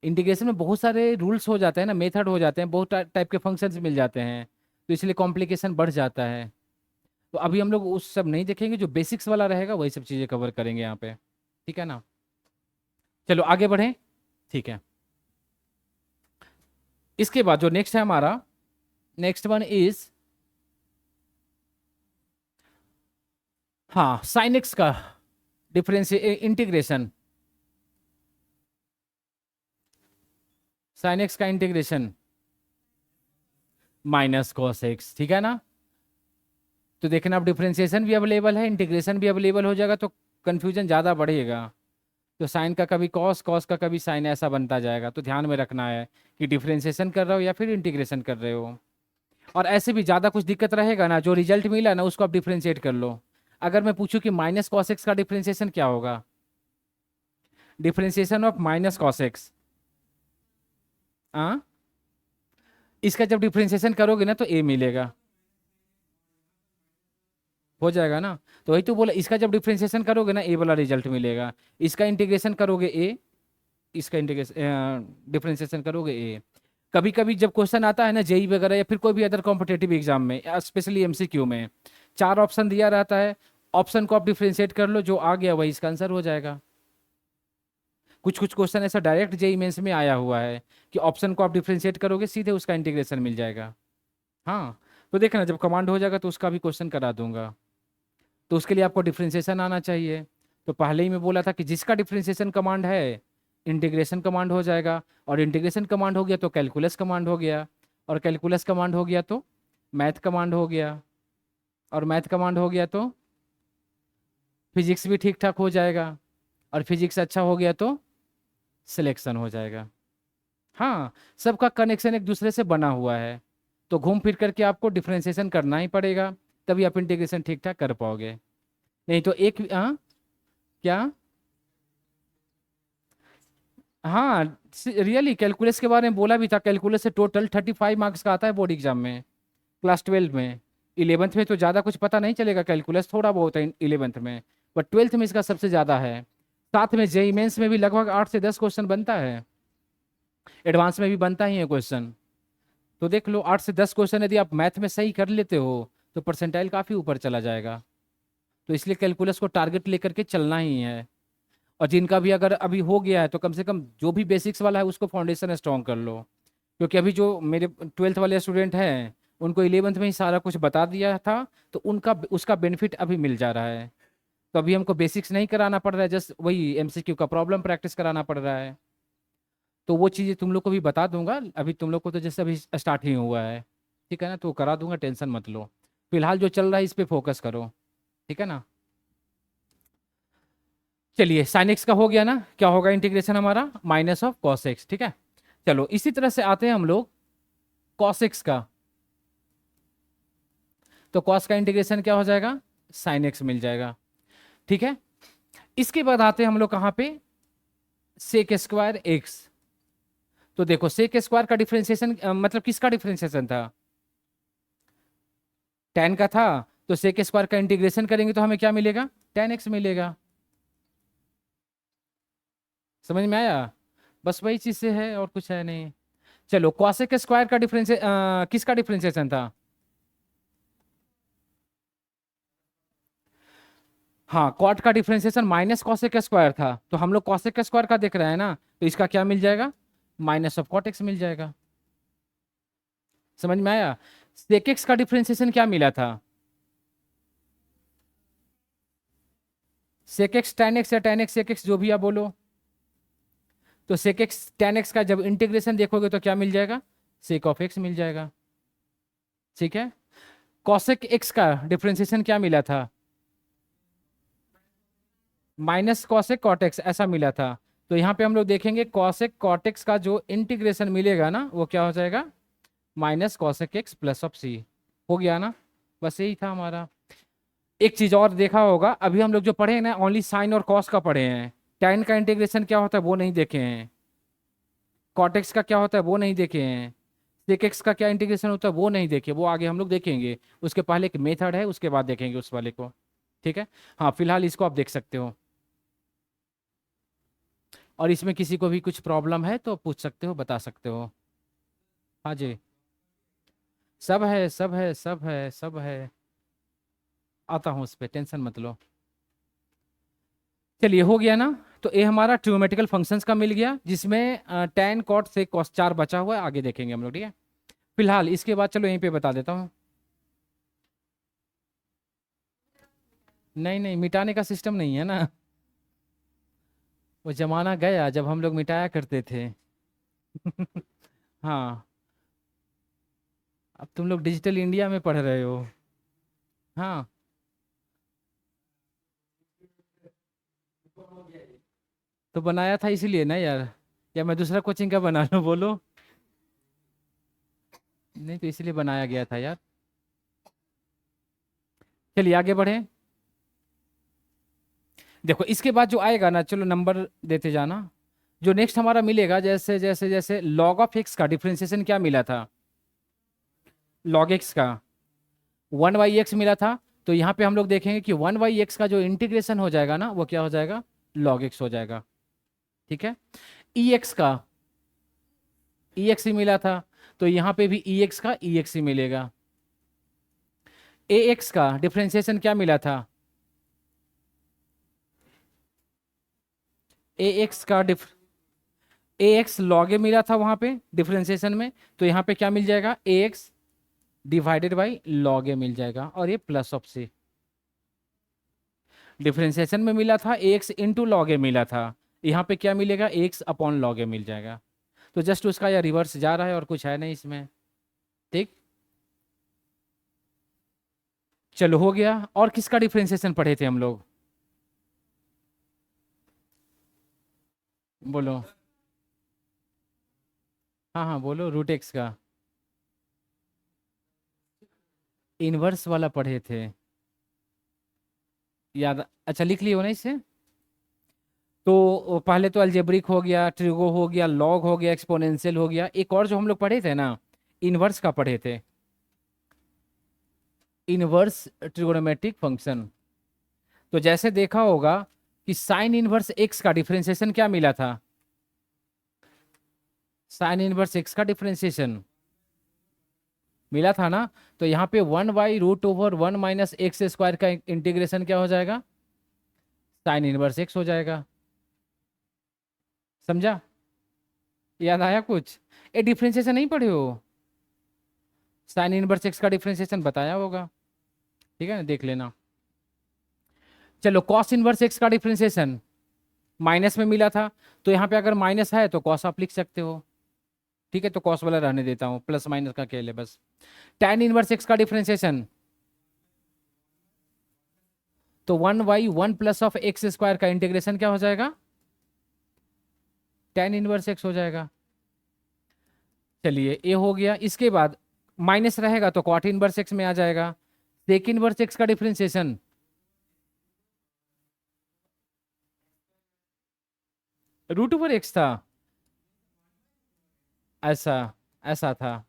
इंटीग्रेशन में बहुत सारे रूल्स हो जाते हैं ना, मेथड हो जाते हैं, बहुत टाइप के फंक्शंस मिल जाते हैं, तो इसलिए कॉम्प्लिकेशन बढ़ जाता है। तो अभी हम लोग उस सब नहीं देखेंगे, जो बेसिक्स वाला रहेगा वही सब चीज़ें कवर करेंगे यहाँ पे। ठीक है ना, चलो आगे बढ़ें। ठीक है, इसके बाद जो नेक्स्ट है हमारा, नेक्स्ट वन इज, हाँ, साइन एक्स का डिफरेंस इंटीग्रेशन, साइन एक्स का इंटीग्रेशन माइनस कॉस एक्स। ठीक है ना, तो देखना अब डिफरेंशिएशन भी अवेलेबल है, इंटीग्रेशन भी अवेलेबल हो जाएगा, तो कन्फ्यूजन ज़्यादा बढ़ेगा। तो साइन का कभी कॉस, कॉस का कभी साइन, ऐसा बनता जाएगा। तो ध्यान में रखना है कि डिफरेंशिएशन कर रहे हो या फिर इंटीग्रेशन कर रहे हो। और ऐसे भी ज़्यादा कुछ दिक्कत रहेगा ना, जो रिजल्ट मिला ना उसको आप डिफरेंशिएट कर लो। अगर मैं पूछूं कि माइनस कॉस एक्स का डिफरेंशिएशन क्या होगा, differentiation of minus cos x, हाँ, इसका जब डिफरेंशिएशन करोगे ना तो ए मिलेगा, हो जाएगा ना। तो वही तो बोला, इसका जब डिफरेंशिएशन करोगे ना ए वाला रिजल्ट मिलेगा, इसका इंटीग्रेशन करोगे ए, इसका इंटीग्रेशन डिफरेंशिएशन करोगे ए। कभी कभी जब क्वेश्चन आता है ना जेई वगैरह या फिर कोई भी अदर कॉम्पिटेटिव एग्जाम में, स्पेशली एमसीक्यू में, 4 ऑप्शन दिया रहता है, ऑप्शन को आप डिफरेंशिएट कर लो, जो आ गया वही इसका आंसर हो जाएगा। कुछ कुछ क्वेश्चन ऐसा डायरेक्ट जेई मेंस में आया हुआ है कि ऑप्शन को आप डिफरेंशिएट करोगे सीधे उसका इंटीग्रेशन मिल जाएगा। हाँ, तो देखना जब कमांड हो जाएगा तो उसका भी क्वेश्चन करा दूंगा। तो उसके लिए आपको डिफरेंशिएशन आना चाहिए। तो पहले ही मैं बोला था कि जिसका डिफरेंशिएशन कमांड है इंटीग्रेशन कमांड हो जाएगा, और इंटीग्रेशन कमांड हो गया तो कैलकुलस कमांड हो गया, और कैलकुलस कमांड हो गया तो मैथ कमांड हो गया, और मैथ कमांड हो गया तो फिजिक्स भी ठीक ठाक हो जाएगा, और फिजिक्स अच्छा हो गया तो सिलेक्शन हो जाएगा। हाँ, सबका कनेक्शन एक दूसरे से बना हुआ है, तो घूम फिर करके आपको डिफरेंशिएशन करना ही पड़ेगा, तभी आप इंटीग्रेशन ठीक ठाक कर पाओगे। नहीं तो एक, हाँ, क्या, हाँ, रियली कैलकुलस के बारे में बोला भी था, कैलकुलस से टोटल 35 मार्क्स का आता है बोर्ड एग्जाम में, क्लास 12 में। 11th में तो ज़्यादा कुछ पता नहीं चलेगा, कैलकुलस थोड़ा बहुत है 11th में, बट 12th में इसका सबसे ज़्यादा है। साथ में जेई मेंस में भी लगभग 8 से 10 क्वेश्चन बनता है, एडवांस में भी बनता ही है क्वेश्चन। तो देख लो, 8 से 10 क्वेश्चन यदि आप मैथ में सही कर लेते हो तो परसेंटाइल काफ़ी ऊपर चला जाएगा। तो इसलिए कैलकुलस को टारगेट लेकर के चलना ही है। और जिनका भी अगर अभी हो गया है तो कम से कम जो भी बेसिक्स वाला है उसको फाउंडेशन स्ट्रॉन्ग कर लो, क्योंकि अभी जो मेरे 12th वाले स्टूडेंट हैं उनको 11th में ही सारा कुछ बता दिया था, तो उनका उसका बेनिफिट अभी मिल जा रहा है। तो अभी हमको बेसिक्स नहीं कराना पड़ रहा है, जस्ट वही एमसीक्यू का प्रॉब्लम प्रैक्टिस कराना पड़ रहा है। तो वो चीज़ें तुम लोग को भी बता दूंगा, अभी तुम लोग को तो जैसे अभी स्टार्ट ही हुआ है। ठीक है ना, तो करा दूंगा, टेंशन मत लो। फिलहाल जो चल रहा है इस पे फोकस करो। ठीक है ना, चलिए साइन एक्स का हो गया ना, क्या होगा इंटीग्रेशन हमारा, माइनस ऑफ कॉस एक्स। ठीक है, चलो इसी तरह से आते हैं हम लोग कॉस एक्स का। तो कॉस का इंटीग्रेशन क्या हो जाएगा, साइन एक्स मिल जाएगा। ठीक है, इसके बाद आते हैं हम लोग कहाँ पे, सेक स्क्वायर एक्स। तो देखो सेक स्क्वायर का डिफरेंशिएशन मतलब किसका डिफरेंशिएशन था, tan का था। तो सेक स्क्वायर का इंटीग्रेशन करेंगे तो हमें क्या मिलेगा, tan x मिलेगा। समझ में आया, बस वही चीज से है और कुछ है नहीं। चलो कॉसेक स्क्वायर का डिफरेंस किसका डिफरेंशिएशन था, हाँ, कॉट का डिफरेंशिएशन माइनस कॉसेक स्क्वायर था, तो हम लोग कॉसेक स्क्वायर का देख रहे हैं ना, तो इसका क्या मिल जाएगा, माइनस ऑफ कॉट एक्स मिल जाएगा। समझ में आया, सेक एक्स का डिफरेंशिएशन क्या मिला था, सेक एक्स tan एक्स या tan एक्स सेक एक्स जो भी आप बोलो। तो सेक एक्स tan एक्स का जब इंटीग्रेशन देखोगे तो क्या मिल जाएगा, सेक ऑफ एक्स मिल जाएगा। ठीक है, कॉसेक एक्स का डिफरेंशिएशन क्या मिला था, माइनस कॉसेक कॉटेक्स ऐसा मिला था। तो यहाँ पे हम लोग देखेंगे कॉसेक कॉटेक्स का जो इंटीग्रेशन मिलेगा ना वो क्या हो जाएगा, minus cosec x plus of C. हो गया ना, बस यही था हमारा। एक चीज और देखा होगा, अभी हम लोग जो पढ़े हैं ना ओनली साइन और कॉस का पढ़े हैं, tan का इंटीग्रेशन क्या होता है वो नहीं देखे हैं, कॉटेक्स का क्या होता है वो नहीं देखे हैं, सेक एक्स का क्या इंटीग्रेशन होता है वो नहीं देखे, वो आगे हम लोग देखेंगे। उसके पहले एक मेथड है, उसके बाद देखेंगे उस वाले को। ठीक है। हाँ फिलहाल इसको आप देख सकते हो, और इसमें किसी को भी कुछ प्रॉब्लम है तो पूछ सकते हो, बता सकते हो। हाँ जी। सब है, सब है, सब है, सब है। आता हूँ उस पर, टेंशन मत लो। चलिए हो गया ना। तो ये हमारा ट्रिग्नोमेट्रिकल फंक्शंस का मिल गया, जिसमें tan cot sec cos 4 बचा हुआ है, आगे देखेंगे हम लोग। ठीक है। फिलहाल इसके बाद चलो यहीं पे बता देता हूँ। नहीं नहीं, मिटाने का सिस्टम नहीं है ना। वो जमाना गया जब हम लोग मिटाया करते थे। हाँ। अब तुम लोग डिजिटल इंडिया में पढ़ रहे हो। हाँ। तो बनाया था इसीलिए ना यार, या मैं दूसरा कोचिंग का बना लूं, बोलो। नहीं तो इसलिए बनाया गया था यार। चलिए आगे बढ़े। देखो इसके बाद जो आएगा ना, चलो नंबर देते जाना। जो नेक्स्ट हमारा मिलेगा, जैसे जैसे जैसे log ऑफ एक्स का डिफरेंशिएशन क्या मिला था, log एक्स का 1/x मिला था। तो यहाँ पे हम लोग देखेंगे कि 1/x का जो इंटीग्रेशन हो जाएगा ना, वो क्या हो जाएगा, log x हो जाएगा। ठीक है। ex का ex ही मिला था, तो यहाँ पे भी ex का ex ही मिलेगा। ax का डिफरेंशिएशन क्या मिला था, ax का ax log a मिला था वहां पे डिफरेंशिएशन में, तो यहाँ पे क्या मिल जाएगा, ax divided by log a मिल जाएगा, और ये प्लस ऑफ c। डिफरेंशिएशन में मिला था ax इंटू लॉग ए मिला था, यहाँ पे क्या मिलेगा, ax अपॉन log a मिल जाएगा। तो जस्ट उसका यह रिवर्स जा रहा है, और कुछ है नहीं इसमें। ठीक। चलो हो गया। और किसका डिफरेंशिएशन पढ़े थे हम लोग, बोलो। हाँ हाँ बोलो, रूट एक्स का इनवर्स वाला पढ़े थे, याद। अच्छा लिख लियो ना इसे। तो पहले तो अलजेब्रिक हो गया, ट्रिगो हो गया, लॉग हो गया, एक्सपोनेंशियल हो गया। एक और जो हम लोग पढ़े थे ना, इनवर्स का पढ़े थे, इनवर्स ट्रिगोनोमेट्रिक फंक्शन। तो जैसे देखा होगा कि साइन इनवर्स एक्स का डिफरेंशिएशन क्या मिला था, साइन इनवर्स एक्स का डिफरेंशिएशन मिला था ना। तो यहाँ पे 1/√1 - x² का इंटीग्रेशन क्या हो जाएगा, साइन इनवर्स एक्स हो जाएगा। समझा, याद आया कुछ। ये डिफरेंशिएशन नहीं पढ़े हो, साइन इनवर्स एक्स का डिफरेंशिएशन बताया होगा। ठीक है ना, देख लेना। चलो कॉस इनवर्स एक्स का डिफरेंशिएशन माइनस में मिला था, तो यहाँ पे अगर माइनस है तो कॉस आप लिख सकते हो। ठीक है, तो कॉस वाला रहने देता हूँ, प्लस माइनस का खेल है बस। tan इनवर्स एक्स का डिफरेंशिएशन, तो 1/1 प्लस ऑफ x² का इंटीग्रेशन क्या हो जाएगा, tan इनवर्स एक्स हो जाएगा। चलिए ये हो गया। इसके बाद माइनस रहेगा तो cot इनवर्स एक्स में आ जाएगा। sec इनवर्स एक्स का डिफरेंशिएशन, √x था, ऐसा ऐसा था।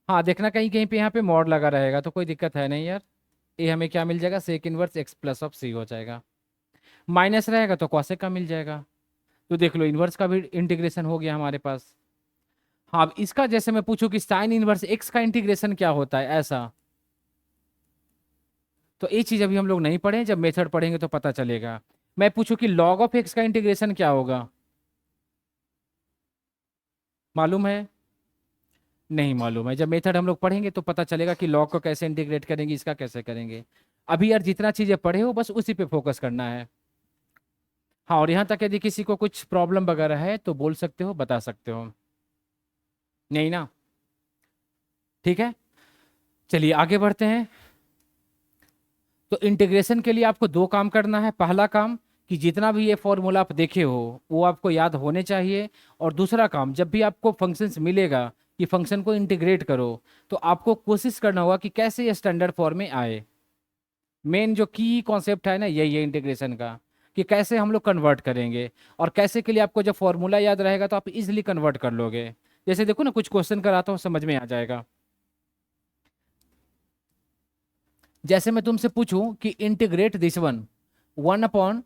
हाँ देखना कहीं कहीं पे यहाँ पे मॉड लगा रहेगा, तो कोई दिक्कत है नहीं यार। ये हमें क्या मिल जाएगा, sec inverse x plus of c हो जाएगा। माइनस रहेगा तो cosec का मिल जाएगा। तो देख लो इनवर्स का भी इंटीग्रेशन हो गया हमारे पास। हाँ अब इसका जैसे मैं पूछूं कि साइन इनवर्स एक्स का इंटीग्रेशन क्या होता है, ऐसा, तो ये चीज अभी हम लोग नहीं पढ़े, जब मेथड पढ़ेंगे तो पता चलेगा। मैं पूछूं कि log ऑफ एक्स का इंटीग्रेशन क्या होगा, मालूम है, नहीं मालूम है। जब मेथड हम लोग पढ़ेंगे तो पता चलेगा कि log को कैसे इंटीग्रेट करेंगे, इसका कैसे करेंगे। अभी यार जितना चीजें पढ़े हो बस उसी पे फोकस करना है। हाँ और यहाँ तक यदि किसी को कुछ प्रॉब्लम वगैरह है तो बोल सकते हो, बता सकते हो। नहीं ना, ठीक है। चलिए आगे बढ़ते हैं। तो इंटीग्रेशन के लिए आपको दो काम करना है। पहला काम कि जितना भी ये फॉर्मूला आप देखे हो वो आपको याद होने चाहिए। और दूसरा काम, जब भी आपको फंक्शंस मिलेगा कि फंक्शन को इंटीग्रेट करो, तो आपको कोशिश करना होगा कि कैसे ये स्टैंडर्ड फॉर्म में आए। मेन जो की कॉन्सेप्ट है ना, यही है इंटीग्रेशन का, कि कैसे हम लोग कन्वर्ट करेंगे। और कैसे के लिए आपको जब फॉर्मूला याद रहेगा तो आप इजिली कन्वर्ट कर लोगे। जैसे देखो ना, कुछ क्वेश्चन कराता हूँ, समझ में आ जाएगा। जैसे मैं तुमसे पूछूं कि integrate this one, 1 upon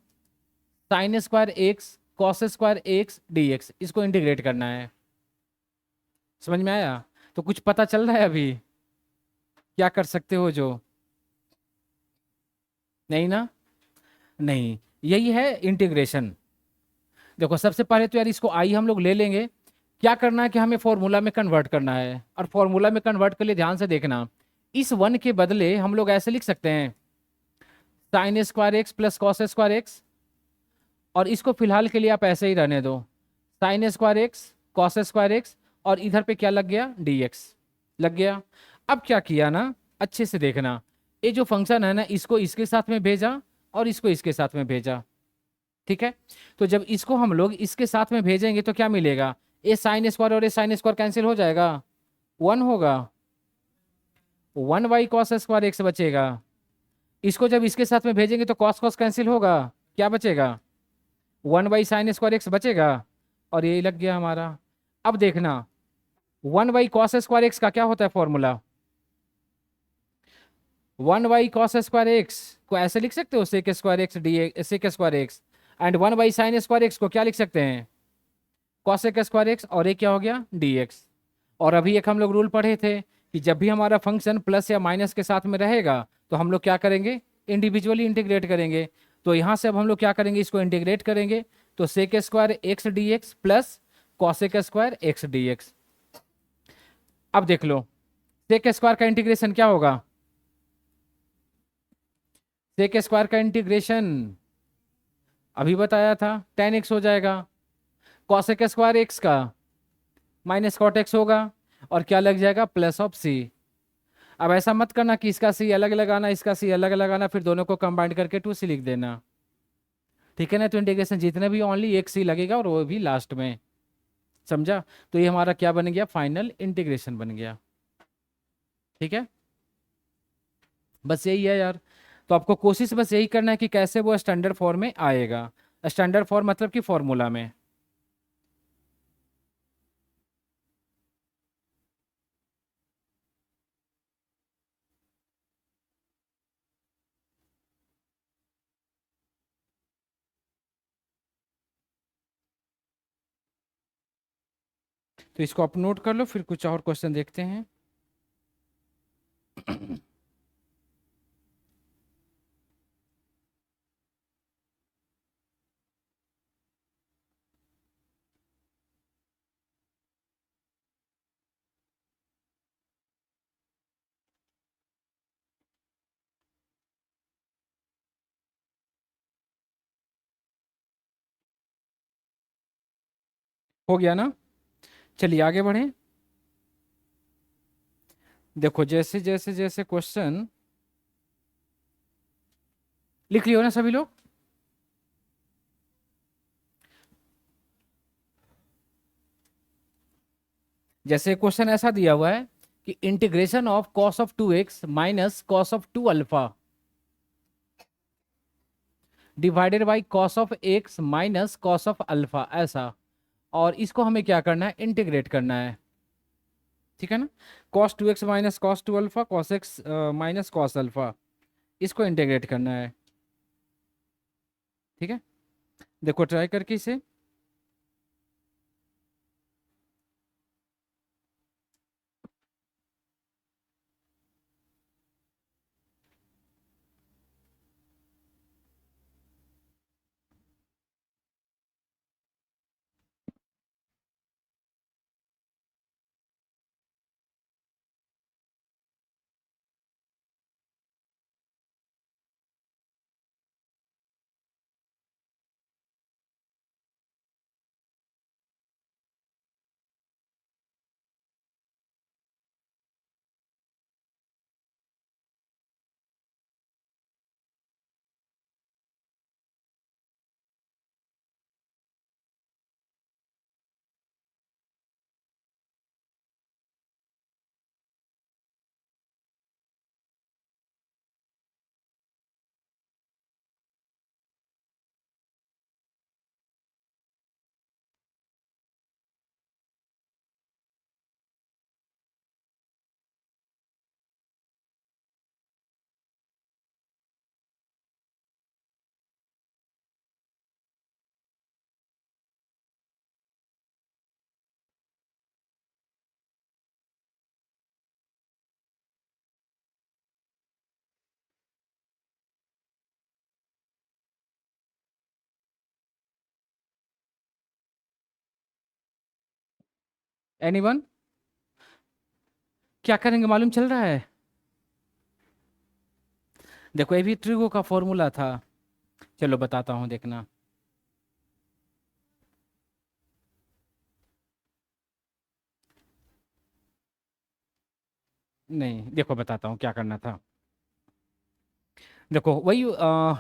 sine square x cos square x d x, इसको इंटीग्रेट करना है। समझ में आया? तो कुछ पता चल रहा है अभी क्या कर सकते हो जो? नहीं ना? नहीं, यही है इंटीग्रेशन। देखो सबसे पहले तो यार इसको आई हम लोग ले लेंगे। क्या करना है कि हमें फॉर्मूला में कन्वर्ट करना है, और फॉर्मूला में कन्वर्ट के लिए ध्यान से देखना, इस वन के बदले हम लोग ऐसे लिख सकते हैं, sign square x plus cos square x, और इसको फिलहाल के लिए आप ऐसे ही रहने दो, sign square x cos square x, और इधर पे क्या लग गया, डी एक्स लग गया। अब क्या किया ना, अच्छे से देखना, ये जो फंक्शन है ना, इसको इसके साथ में भेजा और इसको इसके साथ में भेजा। ठीक है, तो जब इसको हम लोग इसके साथ में भेजेंगे तो क्या मिलेगा, ए साइन स्क्वायर और ए साइन स्क्वायर कैंसिल हो जाएगा, वन होगा, 1 बाई कॉस स्क्वायर एक्स बचेगा। इसको जब इसके साथ में भेजेंगे तो कॉस कॉस कैंसिल होगा, क्या बचेगा, 1 बाई साइन स्क्वायर एक्स बचेगा, और ये लग गया हमारा। अब देखना, 1 बाई कॉस स्क्वायर एक्स का क्या होता है formula, 1 by cos square x को ऐसे लिख सकते हो, sec square x d sec square x, and 1 by sine square x को क्या लिख सकते हैं, कॉसेक स्क्वायर एक्स, और एक क्या हो गया, डी एक्स। और अभी एक हम लोग रूल पढ़े थे कि जब भी हमारा फंक्शन प्लस या माइनस के साथ में रहेगा तो हम लोग क्या करेंगे, इंडिविजुअली इंटीग्रेट करेंगे। तो यहाँ से अब हम लोग क्या करेंगे, इसको इंटीग्रेट करेंगे, तो sec square x d x plus cosec square x d x. अब देख लो, सेक स्क्वायर का इंटीग्रेशन क्या होगा, सेक स्क्वायर का इंटीग्रेशन अभी बताया था, टेन एक्स हो जाएगा, कॉसेक स्क्वायर एक्स का माइनस कॉट एक्स होगा, और क्या लग जाएगा, प्लस ऑफ सी। अब ऐसा मत करना कि इसका सी अलग लगाना इसका सी अलग लगाना, फिर दोनों को कंबाइंड करके 2 सी लिख देना। ठीक है ना? तो इंटीग्रेशन जितने भी ओनली एक सी लगेगा, और वो भी लास्ट में। समझा? तो ये हमारा क्या बन गया, फाइनल इंटीग्रेशन बन गया। ठीक है, बस यही है यार। तो आपको कोशिश बस यही करना है कि कैसे वो स्टैंडर्ड फॉर्म में आएगा। स्टैंडर्ड फॉर्म मतलब कि फॉर्मूला में। तो इसको आप नोट कर लो, फिर कुछ और क्वेश्चन देखते हैं। हो गया ना? चलिए आगे बढ़ें। देखो जैसे जैसे जैसे क्वेश्चन लिख लियो ना सभी लोग। जैसे क्वेश्चन ऐसा दिया हुआ है कि integration of cos of 2x minus cos of 2 alpha divided by cos of x minus cos of alpha, ऐसा। और इसको हमें क्या करना है, इंटीग्रेट करना है। ठीक है ना? cos 2x minus cos 2 alpha, cos x minus cos alpha, इसको इंटीग्रेट करना है। ठीक है, देखो ट्राई करके इसे। एनीवन? क्या करेंगे मालूम चल रहा है? देखो ये भी ट्रिगो का फॉर्मूला था। चलो बताता हूँ, देखना। नहीं, देखो बताता हूँ क्या करना था। देखो वही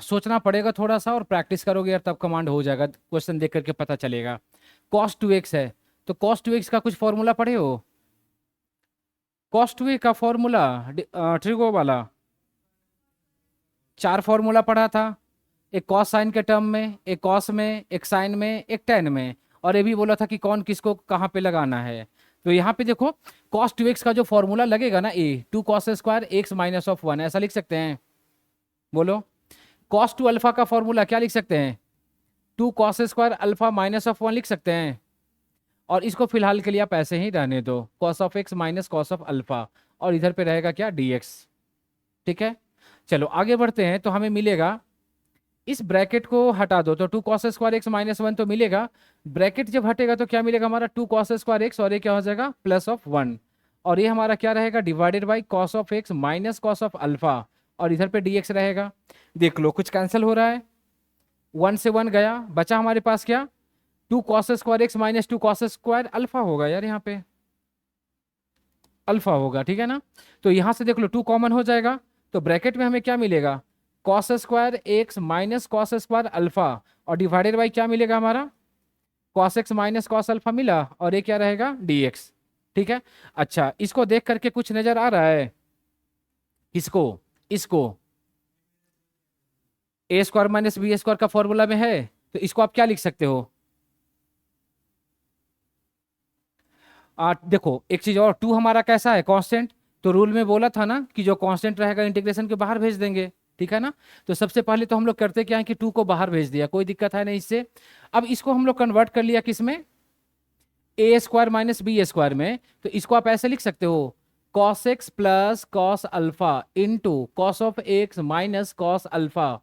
सोचना पड़ेगा थोड़ा सा, और प्रैक्टिस करोगे यार तब कमांड हो जाएगा, क्वेश्चन देख करके पता चलेगा। कॉस टू एक्स है, तो कॉस टू एक्स का कुछ फॉर्मूला पढ़े हो? कॉस टू ए का फॉर्मूला ट्रिगो वाला, चार फॉर्मूला पढ़ा था। एक कॉस साइन के टर्म में, एक कॉस में, एक साइन में, एक टेन में। और ये भी बोला था कि कौन किसको कहाँ पे लगाना है। तो यहाँ पे देखो, कॉस टू एक्स का जो फॉर्मूला लगेगा ना, A two cos square x minus of one, ऐसा लिख सकते हैं? बोलो। कॉस टू अल्फा का फॉर्मूला क्या लिख सकते हैं? Two cos square alpha minus of one लिख सकते हैं। और इसको फिलहाल के लिए आप ऐसे ही रहने दो, cos of x minus cos of alpha. और इधर पे रहेगा क्या, डी एक्स। ठीक है। चलो आगे बढ़ते हैं, तो हमें मिलेगा, इस ब्रैकेट को हटा दो तो two cos square x minus one तो मिलेगा। ब्रैकेट जब हटेगा तो क्या मिलेगा हमारा, टू कॉस स्क्वायर एक्स, और ये क्या हो जाएगा, प्लस ऑफ वन। और ये हमारा क्या रहेगा, divided by cos of x minus cos of alpha. और इधर पे डी एक्स रहेगा। देख लो कुछ कैंसिल हो रहा है, वन से वन गया, बचा हमारे पास क्या, two cos square x minus two cos square alpha होगा यार, यहाँ पे अल्फा होगा, ठीक है ना। तो यहां से देख लो टू कॉमन हो जाएगा, तो ब्रैकेट में हमें क्या मिलेगा, cos square x minus cos square alpha. और डिवाइडेड बाई क्या मिलेगा हमारा, cos x minus cos alpha मिला, और ये क्या रहेगा, डी एक्स। ठीक है। अच्छा, इसको देख करके कुछ नजर आ रहा है? इसको, इसको ए स्क्वायर माइनस बी स्क्वायर का फॉर्मूला में है, तो इसको आप क्या लिख सकते हो? देखो एक चीज और, टू हमारा कैसा है, कांस्टेंट। तो रूल में बोला था ना कि जो कांस्टेंट रहेगा इंटीग्रेशन के बाहर भेज देंगे। ठीक है ना। तो सबसे पहले तो हम लोग करते क्या है कि टू को बाहर भेज दिया, कोई दिक्कत है नहीं इससे। अब इसको हम लोग कन्वर्ट कर लिया किस में, a square minus b square में। तो इसको आप ऐसे लिख सकते हो, cos x plus cos alpha into cos of x minus cos alpha,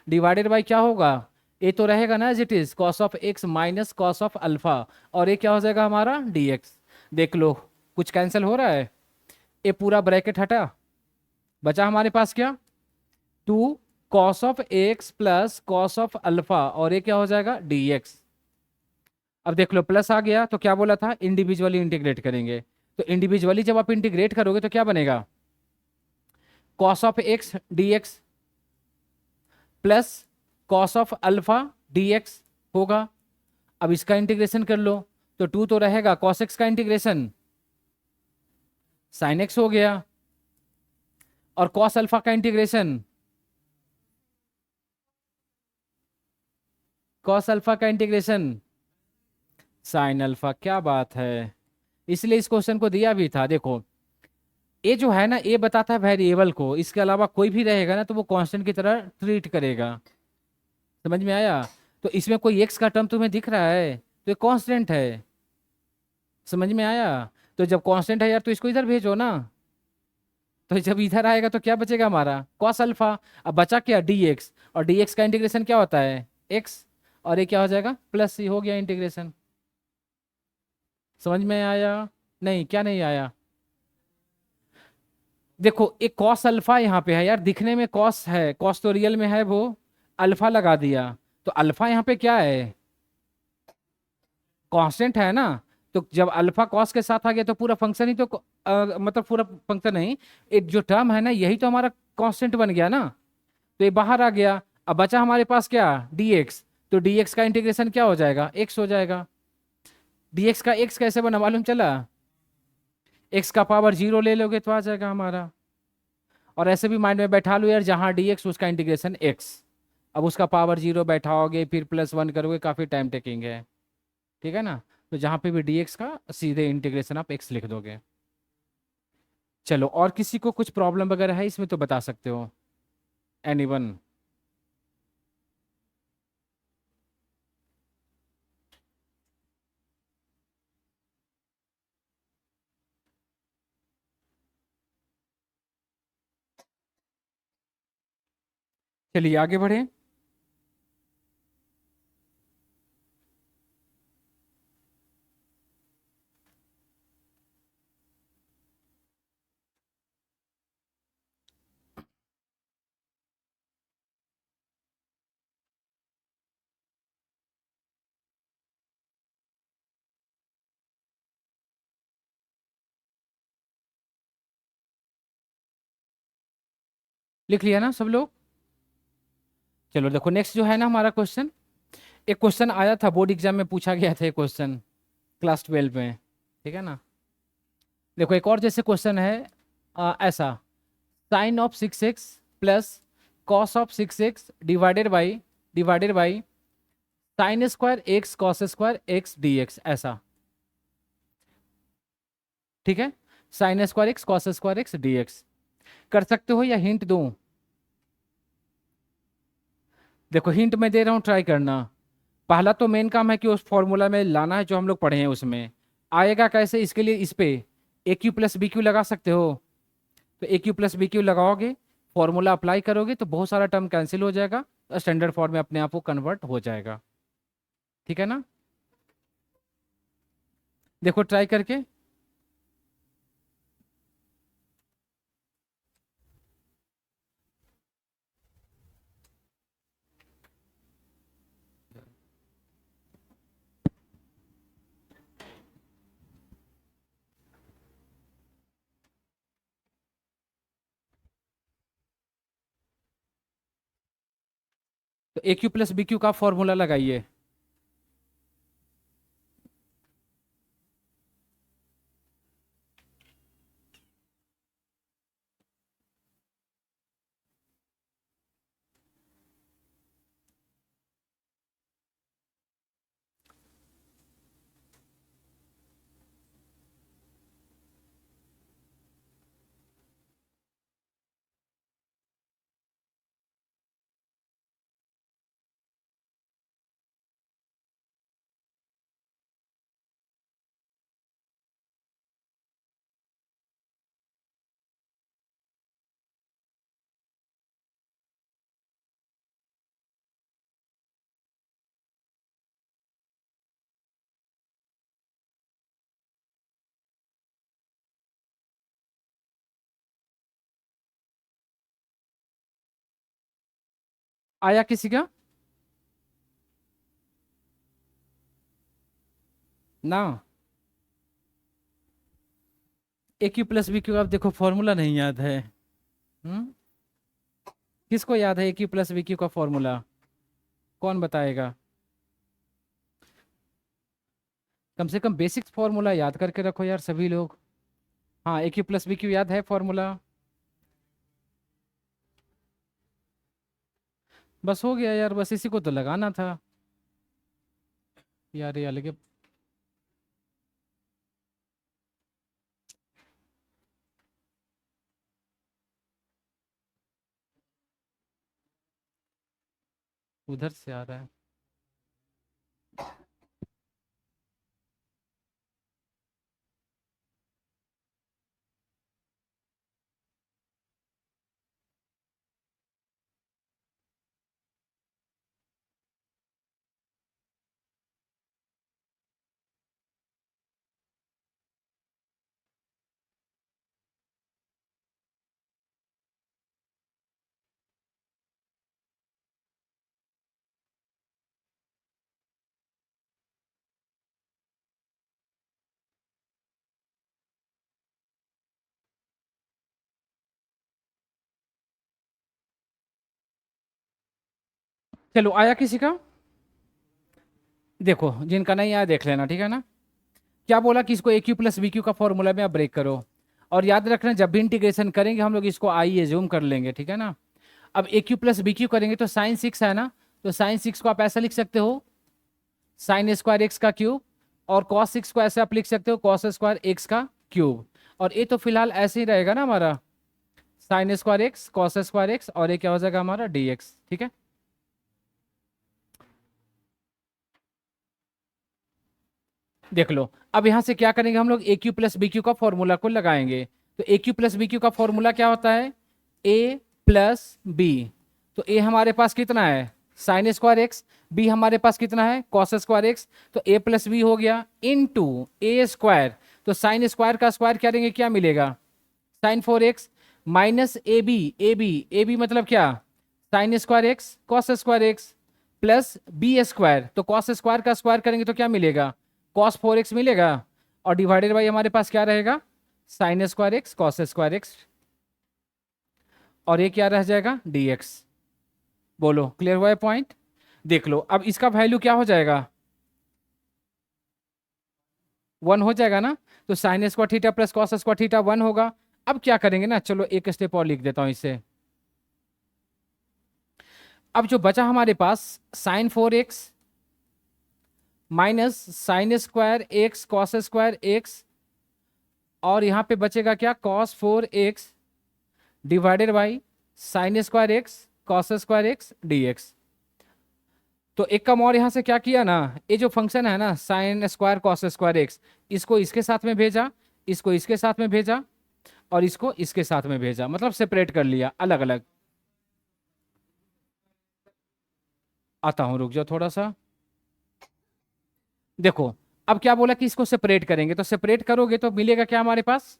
divided by क्या होगा, ये तो रहेगा ना as it is, cos of x minus cos of alpha. और ये क्या हो जाएगा हमारा, डी एक्स। देख लो कुछ कैंसिल हो रहा है, ये पूरा ब्रैकेट हटा, बचा हमारे पास क्या, two cos of x plus cos of alpha, और ये क्या हो जाएगा, डी एक्स। अब देख लो प्लस आ गया, तो क्या बोला था, इंडिविजुअली इंटीग्रेट करेंगे। तो इंडिविजुअली जब आप इंटीग्रेट करोगे तो क्या बनेगा, cos of x d x plus cos of alpha D x होगा। अब इसका इंटीग्रेशन कर लो, तो टू तो रहेगा, कॉस एक्स का इंटीग्रेशन साइन एक्स हो गया, और कॉस अल्फा का इंटीग्रेशन कॉस अल्फा का इंटीग्रेशन साइन अल्फा। क्या बात है, इसलिए इस क्वेश्चन को दिया भी था। देखो ये जो है ना, ये बताता है वेरिएबल को, इसके अलावा कोई भी रहेगा ना तो वो कांस्टेंट की तरह ट्रीट करेगा। समझ में आया? तो इसमें कोई एक्स का टर्म तुम्हें दिख रहा है तो ये कांस्टेंट है। समझ में आया? तो जब कांस्टेंट है यार तो इसको इधर भेजो ना। तो जब इधर आएगा तो क्या बचेगा हमारा, कॉस अल्फा। अब बचा क्या, डी एक्स। और डी एक्स का इंटीग्रेशन क्या होता है, एक्स। और ये क्या हो जाएगा, प्लस ही हो गया इंटीग्रेशन। समझ में आया? नहीं, क्या नहीं आया? देखो एक कॉस अल्फा यहाँ पे है यार, दिखने में कॉस है, कॉस तो रियल में है वो, अल्फा लगा दिया। तो अल्फा यहाँ पे क्या है, कांस्टेंट है ना। तो जब अल्फा कॉस के साथ आ गया तो पूरा फंक्शन ही तो मतलब पूरा फंक्शन नहीं, एक जो टर्म है ना यही तो हमारा कांस्टेंट बन गया ना। तो ये बाहर आ गया। अब बचा हमारे पास क्या, डी एक्स। तो डी एक्स का इंटीग्रेशन क्या हो जाएगा, एक्स हो जाएगा। डी एक्स का एक्स कैसे बना मालूम चला, एक्स का पावर जीरो ले लोगे तो आ जाएगा हमारा। और ऐसे भी माइंड में बैठा लो यार, जहाँ डी एक्स उसका इंटीग्रेशन एक्स। अब उसका पावर जीरो बैठाओगे फिर प्लस वन करोगे, काफ़ी टाइम टेकिंग है। ठीक है ना। तो जहाँ पे भी डी एक्स का सीधे इंटीग्रेशन आप एक्स लिख दोगे। चलो, और किसी को कुछ प्रॉब्लम वगैरह है इसमें तो बता सकते हो, एनीवन? चलिए आगे बढ़े। लिख लिया ना सब लोग? चलो देखो नेक्स्ट जो है ना हमारा क्वेश्चन, एक क्वेश्चन आया था बोर्ड एग्जाम में, पूछा गया था एक क्वेश्चन क्लास 12 में, ठीक है ना। देखो एक और जैसे क्वेश्चन है ऐसा, sine of 6x plus cos of 6x divided by sine square x cos square x d x, ऐसा, ठीक है। Sine square x cos square x d x कर सकते हो या हिंट दूं? देखो हिंट मैं दे रहा हूं, ट्राई करना। पहला तो मेन काम है कि उस फॉर्मूला में लाना है जो हम लोग पढ़े हैं उसमें। आएगा कैसे, इसके लिए इस पे ए क्यू प्लस बी क्यू लगा सकते हो, तो ए क्यू प्लस बी क्यू लगाओगे, फॉर्मूला अप्लाई करोगे तो बहुत सारा टर्म कैंसिल हो जाएगा, स्टैंडर्ड फॉर्म में अपने आप वो कन्वर्ट हो जाएगा, ठीक है ना। देखो ट्राई करके। तो ए क्यू प्लस बी क्यू का फॉर्मूला लगाइए। आया किसी का ना? ए क्यू प्लस बी क्यू, आप देखो फॉर्मूला नहीं याद है। हम्म, किसको याद है ए क्यू प्लस बी क्यू का फॉर्मूला? कौन बताएगा? कम से कम बेसिक्स फॉर्मूला याद करके रखो यार सभी लोग। हाँ ए क्यू प्लस बी क्यू याद है फॉर्मूला? बस हो गया यार, बस इसी को तो लगाना था यार, ये अलग। उधर से आ रहा है। चलो आया किसी का? देखो जिनका नहीं आया देख लेना, ठीक है ना। क्या बोला कि इसको ए क्यू प्लस बी क्यू का फॉर्मूला में आप ब्रेक करो, और याद रखना जब भी इंटीग्रेशन करेंगे हम लोग इसको आइए जूम कर लेंगे, ठीक है ना। अब ए क्यू प्लस बी क्यू करेंगे तो साइन 6 है ना, तो साइन 6 को आप ऐसा लिख सकते हो साइन स्क्वायर एक्स का क्यूब, और कॉस 6 को ऐसे आप लिख सकते हो कॉस स्क्वायर एक्स का क्यूब। और ये तो फिलहाल ऐसे ही रहेगा ना हमारा, sign square x cos square x, और ये क्या हो जाएगा हमारा डी एक्स, ठीक है। देख लो अब यहां से क्या करेंगे हम लोग, ए क्यू प्लस बी क्यू का फॉर्मूला को लगाएंगे। तो ए क्यू प्लस बी क्यू का फॉर्मूला क्या होता है, ए प्लस बी। तो ए हमारे पास कितना है, साइन स्क्वायर एक्स, बी हमारे पास कितना है कॉस स्क्वायर एक्स, तो ए प्लस बी हो गया इनटू ए स्क्वायर। तो साइन स्क्वायर का स्क्वायर करेंगे क्या मिलेगा, साइन 4x माइनस ए बी मतलब क्या, sine square x cos square x plus b square, तो कॉस स्क्वायर का स्क्वायर करेंगे तो क्या मिलेगा, कॉस 4x मिलेगा, और डिवाइडेड बाई हमारे पास क्या रहेगा, sign square x cos square x. और ये क्या रह जाएगा, dx। बोलो क्लियर हुआ है पॉइंट। देख लो अब इसका वैल्यू क्या हो जाएगा, 1 हो जाएगा ना। तो sine square theta plus cos square theta 1 होगा। अब क्या करेंगे ना, चलो एक स्टेप और लिख देता हूं इसे। अब जो बचा हमारे पास sine 4x minus sine square x cos square x, और यहां पे बचेगा क्या, cos 4x divided by sine square x cos square x dx। तो एक कम और यहां से क्या किया ना, ये जो फंक्शन है ना sine square cos square x, इसको इसके साथ में भेजा, इसको इसके साथ में भेजा, और इसको इसके साथ में भेजा, मतलब सेपरेट कर लिया अलग अलग। आता हूं, रुक जाओ थोड़ा सा। देखो अब क्या बोला कि इसको सेपरेट करेंगे, तो सेपरेट करोगे तो मिलेगा क्या हमारे पास,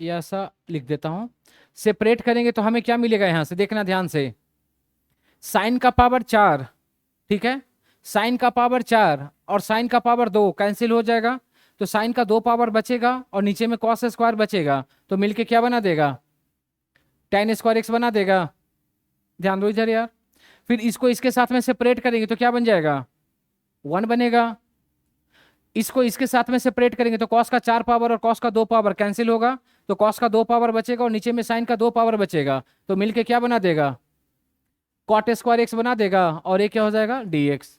ये ऐसा लिख देता हूं। सेपरेट करेंगे तो हमें क्या मिलेगा, यहां से देखना ध्यान से, साइन का पावर 4, ठीक है, साइन का पावर 4 और साइन का पावर 2 कैंसिल हो जाएगा, तो साइन का 2 पावर बचेगा और नीचे में कॉस स्क्वायर बचेगा, तो मिलके क्या बना देगा, tan स्क्वायर एक्स बना देगा। ध्यान दो इधर यार। फिर इसको इसके साथ में सेपरेट करेंगे तो क्या बन जाएगा, 1 बनेगा। इसको इसके साथ में सेपरेट करेंगे तो कॉस का 4 पावर और कॉस का 2 पावर कैंसिल होगा, तो कॉस का 2 पावर बचेगा और नीचे में साइन का 2 पावर बचेगा, तो मिलके क्या बना देगा, कॉट स्क्वायर एक्स बना देगा, और ये क्या हो जाएगा, dx।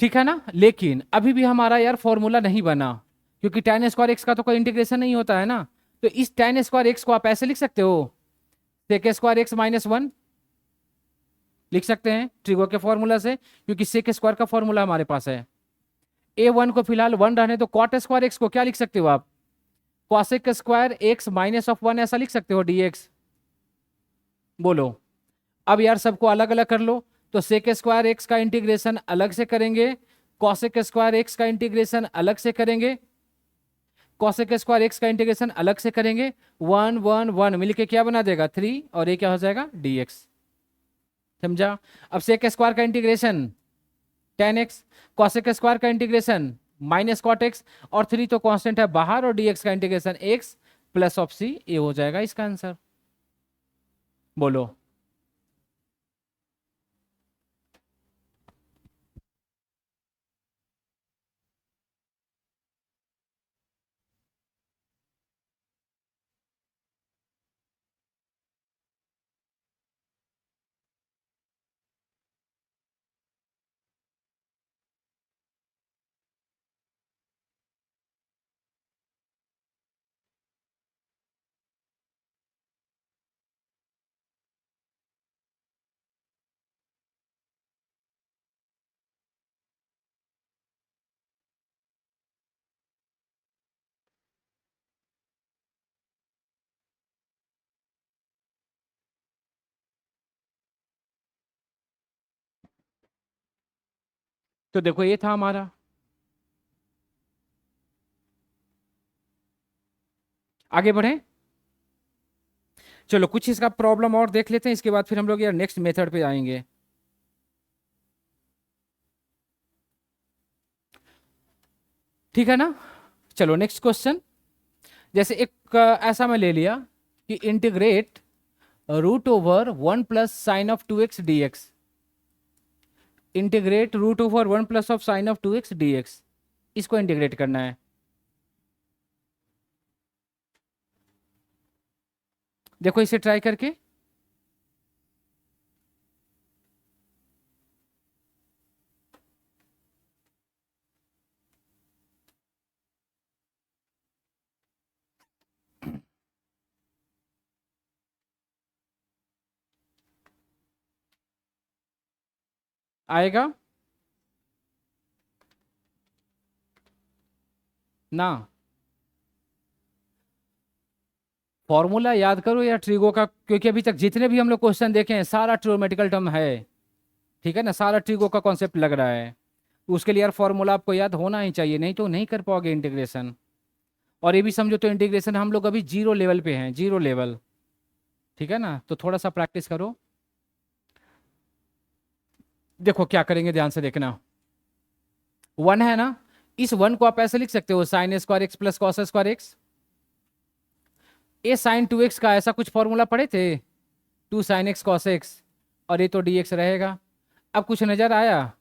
ठीक है ना, लेकिन अभी भी हमारा यार फॉर्मूला नहीं बना, क्योंकि tan स्क्वायर एक्स का तो कोई इंटीग्रेशन नहीं होता है ना। तो इस tan स्क्वायर एक्स को आप ऐसे लिख सकते हो, सेक स्क्वायर एक्स माइनस 1 लिख सकते हैं ट्रिगो के फॉर्मूला से, क्योंकि सेक स्क्वायर का फॉर्मूला हमारे पास है। a1 को फिलहाल 1 रहने तो कॉट स्क्वायर एक्स को क्या लिख सकते हो आप, cosec square x minus of 1 ऐसा लिख सकते हो dx। बोलो अब यार सबको अलग अलग कर लो, तो सेक स्क्वायर एक्स का इंटीग्रेशन अलग से करेंगे, कॉसेक स्क्वायर एक्स का इंटीग्रेशन अलग से करेंगे, कॉसेक स्क्वायर एक्स का इंटीग्रेशन अलग से करेंगे, 1 1 1 मिलके क्या बना देगा 3, और ये क्या हो जाएगा dx। समझा। अब सेक स्क्वायर का integration tan x, cosec square का इंटीग्रेशन माइनस कॉट एक्स, और 3 तो कांस्टेंट है बाहर, और dx का integration x plus of c, ये हो जाएगा इसका आंसर। बोलो तो देखो ये था हमारा, आगे बढ़े। चलो कुछ इसका प्रॉब्लम और देख लेते हैं, इसके बाद फिर हम लोग यार नेक्स्ट मेथड पे आएंगे। ठीक है ना। चलो नेक्स्ट क्वेश्चन। जैसे एक ऐसा मैं ले लिया कि integrate root over 1 plus sine of 2x dx, integrate root over 1 plus of sine of 2x dx, इसको इंटीग्रेट करना है। देखो इसे ट्राई करके, आएगा ना। फॉर्मूला याद करो या ट्रिगो का, क्योंकि अभी तक जितने भी हम लोग क्वेश्चन देखे हैं सारा ट्रिग्नोमेट्रिकल टर्म है, ठीक है ना, सारा ट्रिगो का कॉन्सेप्ट लग रहा है। तो उसके लिए यार फॉर्मूला आपको याद होना ही चाहिए, नहीं तो नहीं कर पाओगे इंटीग्रेशन। और ये भी समझो तो इंटीग्रेशन हम लोग अभी जीरो लेवल पे हैं, जीरो लेवल, ठीक है ना, तो थोड़ा सा प्रैक्टिस करो। देखो क्या करेंगे ध्यान से देखना। 1 है ना, इस 1 को आप ऐसे लिख सकते हो sine square x plus cos square x. A sine 2x का ऐसा कुछ फॉर्मूला पढ़े थे, 2 साइन एक्स कॉस एक्स, और ये तो dx रहेगा। अब कुछ नजर आया?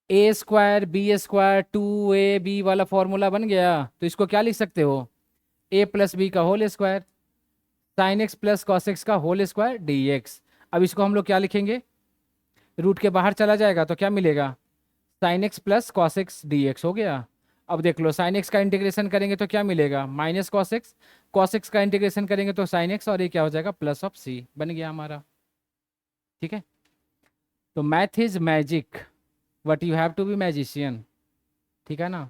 ए स्क्वायर बी स्क्वायर 2ab वाला फॉर्मूला बन गया। तो इसको क्या लिख सकते हो, a प्लस बी का whole square sine x plus cos x का होल स्क्वायर dx। अब इसको हम लोग क्या लिखेंगे, रूट के बाहर चला जाएगा तो क्या मिलेगा, sign x plus cos x d x हो गया। अब देख लो, साइन एक्स का इंटीग्रेशन करेंगे तो क्या मिलेगा, माइनस कॉस एक्स का इंटीग्रेशन करेंगे तो साइन एक्स, और ये क्या हो जाएगा, प्लस ऑफ सी बन गया हमारा। ठीक है, तो math is magic but you have to be magician. ठीक है ना,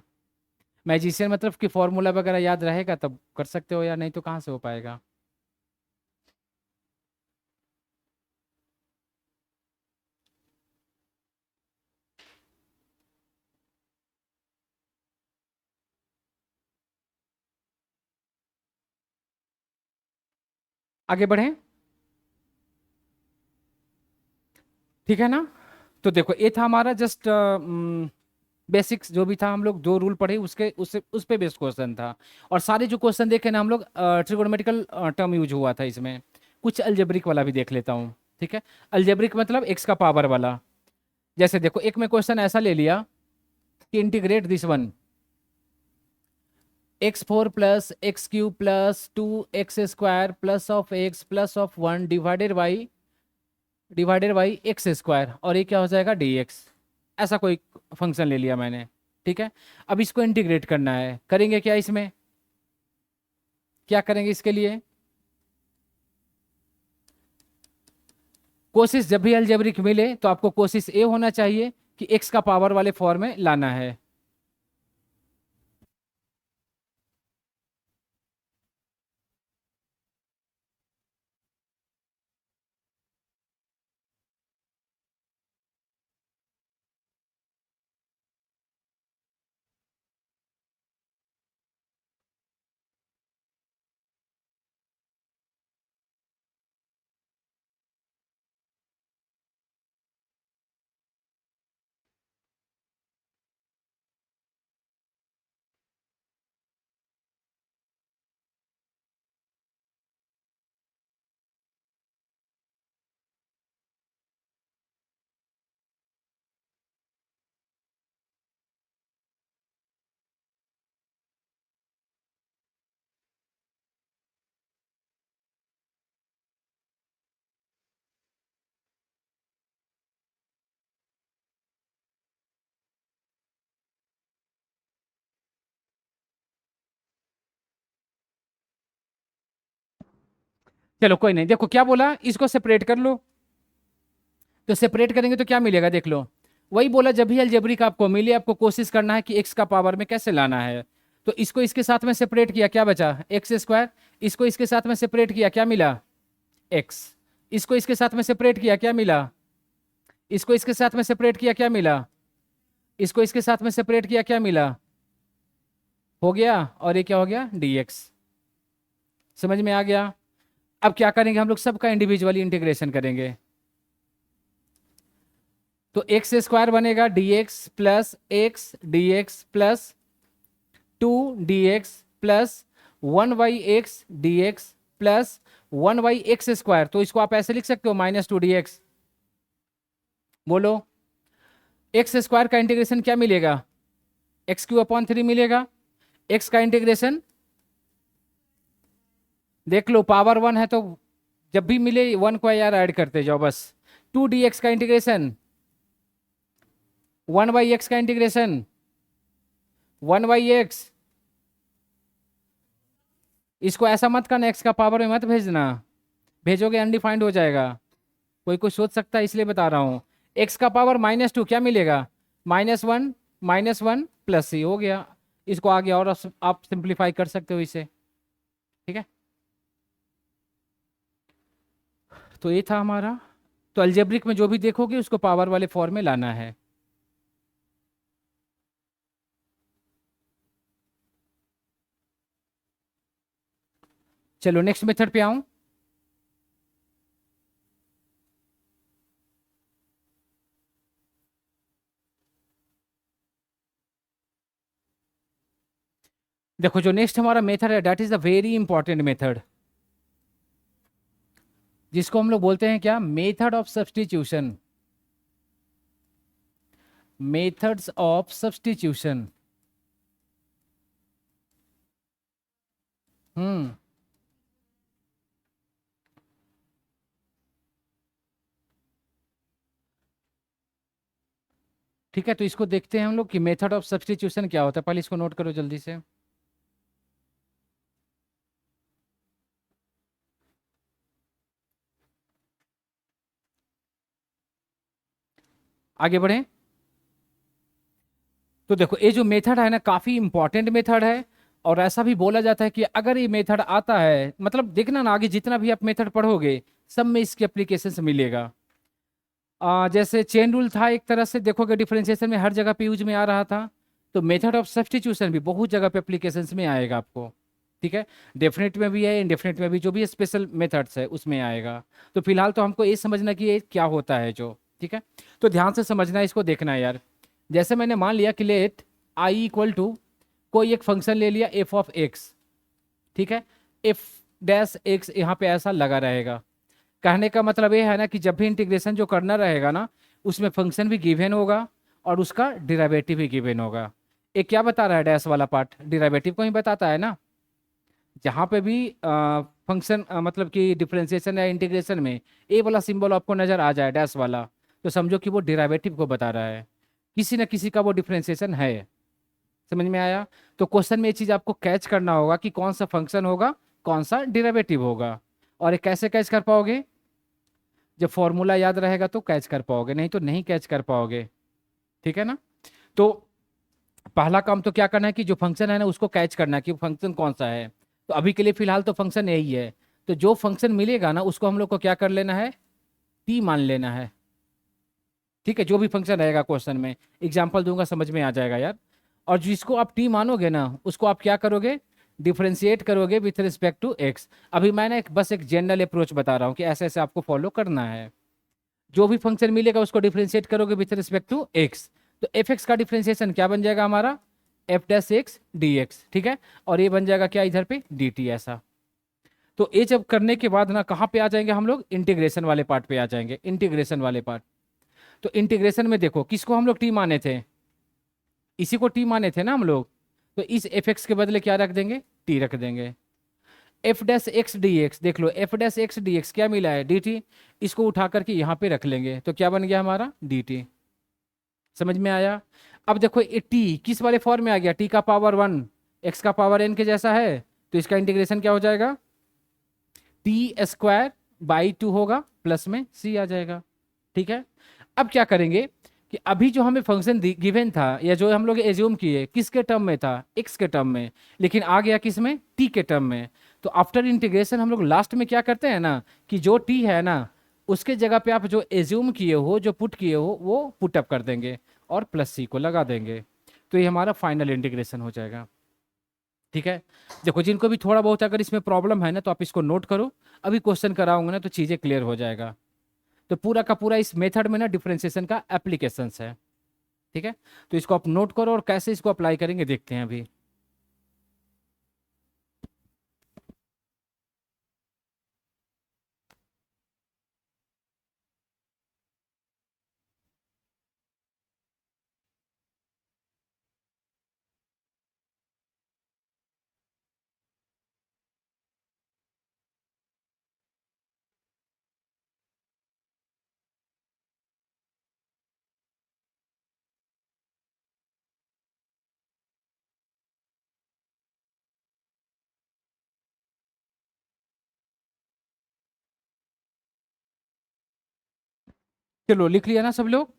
मैजिशियन मतलब कि फॉर्मूला वगैरह याद रहेगा तब कर सकते हो, या नहीं तो कहाँ से हो पाएगा। आगे बढ़ें, ठीक है ना। तो देखो ये था हमारा जस्ट बेसिक्स जो भी था, हम लोग जो रूल पढ़े उसके उस पे बेस्ड क्वेश्चन था। और सारे जो क्वेश्चन देखे ना हम लोग, ट्रिगोनोमेट्रिकल टर्म यूज हुआ था इसमें। कुछ अलजेब्रिक वाला भी देख लेता हूँ, ठीक है। अलजेब्रिक मतलब एक्स का पावर वाला। जैसे देखो, एक में क्वेश्चन ऐसा ले लिया कि integrate this one, x4 plus x Q plus 2x² plus of x plus of 1 divided by x square, और ये क्या हो जाएगा dx। ऐसा कोई फंक्शन ले लिया मैंने, ठीक है। अब इसको इंटीग्रेट करना है, करेंगे क्या इसमें, क्या करेंगे इसके लिए, कोशिश जब भी अलजेब्रिक मिले तो आपको कोशिश ये होना चाहिए कि एक्स का पावर वाले फॉर्म में लाना है। चलो कोई नहीं, देखो क्या बोला, इसको सेपरेट कर लो। तो सेपरेट करेंगे तो क्या मिलेगा, देख लो। वही बोला, जब भी अलजेब्रिक आपको मिले आपको कोशिश करना है कि एक्स का पावर में कैसे लाना है। तो इसको इसके साथ में सेपरेट किया, क्या बचा, एक्स स्क्वायर। इसको इसके साथ में सेपरेट किया, क्या मिला, एक्स। इसको इसके साथ में सेपरेट किया, क्या मिला, इसको इसके साथ में सेपरेट किया, क्या मिला, इसको इसके साथ में सेपरेट किया, क्या मिला, हो गया। और ये क्या हो गया, dx। समझ में आ गया। अब क्या करेंगे हम लोग, सबका इंडिविजुअली इंटीग्रेशन करेंगे। तो एक्स स्क्वायर बनेगा dx plus x plus 2 dx plus 1/x dx plus 1/x²। तो इसको आप ऐसे लिख सकते हो -2 dx। बोलो, एक्स स्क्वायर का इंटीग्रेशन क्या मिलेगा, x³ मिलेगा। एक्स का इंटीग्रेशन देख लो, पावर 1 है तो जब भी मिले 1 को यार ऐड करते जाओ बस। 2 dx का इंटीग्रेशन, 1/x का इंटीग्रेशन 1/x। इसको ऐसा मत करना, एक्स का पावर में मत भेजना, भेजोगे अनडिफाइंड हो जाएगा। कोई कोई सोच सकता है इसलिए बता रहा हूँ। एक्स का पावर -2 क्या मिलेगा, -1 प्लस सी हो गया। इसको आगे और आप सिंप्लीफाई कर सकते हो इसे, ठीक है। तो ये था हमारा। तो अलजेब्रिक में जो भी देखोगे उसको पावर वाले फॉर्म में लाना है। चलो नेक्स्ट मेथड पे आऊं। देखो जो नेक्स्ट हमारा मेथड है that is a very important method, जिसको हम लोग बोलते हैं क्या, method of substitution, methods of substitution. Hmm. ठीक है, तो इसको देखते हैं हम लोग कि मेथड ऑफ सब्स्टिट्यूशन क्या होता है, पहले इसको नोट करो जल्दी से। आगे बढ़े। तो देखो ये जो मेथड है ना काफी इंपॉर्टेंट मेथड है, और ऐसा भी बोला जाता है कि अगर ये मेथड आता है, मतलब देखना ना आगे जितना भी आप मेथड पढ़ोगे सब में इसके एप्लीकेशन मिलेगा। जैसे चेन रूल था एक तरह से देखोगे डिफरेंशिएशन में हर जगह पे यूज में आ रहा था, तो मेथड ऑफ सब्स्टिट्यूशन भी बहुत जगह पे एप्लीकेशंस में आएगा आपको। ठीक है, डेफिनेट में भी है, इनडेफिनेट में भी, जो भी स्पेशल मेथड्स है उसमें आएगा। तो फिलहाल तो हमको ये समझना कि ये क्या होता है जो, ठीक है। तो ध्यान से समझना है, इसको देखना है यार। जैसे मैंने मान लिया कि लेट आई इक्वल टू कोई एक फंक्शन ले लिया एफ ऑफ एक्स, ठीक है। एफ डैश एक्स यहाँ पे ऐसा लगा रहेगा। कहने का मतलब ये है ना कि जब भी इंटीग्रेशन जो करना रहेगा ना, उसमें फंक्शन भी गिवन होगा और उसका डिराइवेटिव भी गिवन होगा। ये क्या बता रहा है, डैश वाला पार्ट डिराइवेटिव को ही बताता है ना। जहाँ पे भी फंक्शन मतलब कि डिफरेंशिएशन या इंटीग्रेशन में ए वाला सिंबल आपको नजर आ जाए डैश वाला, तो समझो कि वो डिराइवेटिव को बता रहा है, किसी न किसी का वो डिफरेंशिएशन है। समझ में आया। तो क्वेश्चन में ये चीज आपको कैच करना होगा कि कौन सा फंक्शन होगा, कौन सा डिराइवेटिव होगा। और ये कैसे कैच कर पाओगे, जब फॉर्मूला याद रहेगा तो कैच कर पाओगे, नहीं तो नहीं कैच कर पाओगे। ठीक है ना। तो पहला काम तो क्या करना है कि जो फंक्शन है ना उसको कैच करना है कि फंक्शन कौन सा है। तो अभी के लिए फिलहाल तो फंक्शन यही है। तो जो फंक्शन मिलेगा ना उसको हम लोग को क्या कर लेना है, टी मान लेना है। ठीक है, जो भी फंक्शन रहेगा क्वेश्चन में, एग्जाम्पल दूंगा समझ में आ जाएगा यार। और जिसको आप टी मानोगे ना उसको आप क्या करोगे, डिफरेंशिएट करोगे विथ रिस्पेक्ट टू एक्स। अभी मैंने बस एक जनरल अप्रोच बता रहा हूँ कि ऐसे ऐसे आपको फॉलो करना है। जो भी फंक्शन मिलेगा उसको डिफरेंशिएट करोगे विथ रिस्पेक्ट टू एक्स। तो एफ एक्स का डिफरेंशिएशन क्या बन जाएगा हमारा, F dash x d x. ठीक है, और ये बन जाएगा क्या इधर पे डी टी ऐसा। तो ये जब करने के बाद ना कहाँ पे आ जाएंगे हम लोग, इंटीग्रेशन वाले पार्ट पे आ जाएंगे, इंटीग्रेशन वाले पार्ट। तो इंटीग्रेशन में देखो किसको हम लोग टी माने थे, इसी को टी माने थे ना हम लोग। तो इस एफ एक्स के बदले क्या रख देंगे, टी रख देंगे। F dash x d x देख लो, f dash x d x क्या मिला है, डी टी। इसको उठा करके यहाँ पे रख लेंगे तो क्या बन गया हमारा डी टी। समझ में आया। अब देखो ये टी किस वाले फॉर्म में आ गया, टी का पावर वन एक्स का पावर एन के जैसा है, तो इसका इंटीग्रेशन क्या हो जाएगा, टी स्क्वायर बाई टू होगा, प्लस में सी आ जाएगा। ठीक है। अब क्या करेंगे कि अभी जो हमें फंक्शन गिवन था या जो हम लोग एज्यूम किए किसके टर्म में था, एक्स के टर्म में, लेकिन आ गया किस में, टी के टर्म में। तो आफ्टर इंटीग्रेशन हम लोग लास्ट में क्या करते हैं ना कि जो टी है ना उसके जगह पे आप जो एज्यूम किए हो, जो पुट किए हो वो पुट अप कर देंगे और प्लस सी को लगा देंगे। तो ये हमारा फाइनल इंटीग्रेशन हो जाएगा। ठीक है। देखो जिनको भी थोड़ा बहुत अगर इसमें प्रॉब्लम है ना तो आप इसको नोट करो, अभी क्वेश्चन कराऊंगा ना तो चीजें क्लियर हो जाएगा। तो पूरा का पूरा इस मेथड में ना डिफरेंशिएशन का एप्लीकेशंस है। ठीक है, तो इसको आप नोट करो और कैसे इसको अप्लाई करेंगे देखते हैं अभी। चलो लिख लिया ना सब लोग।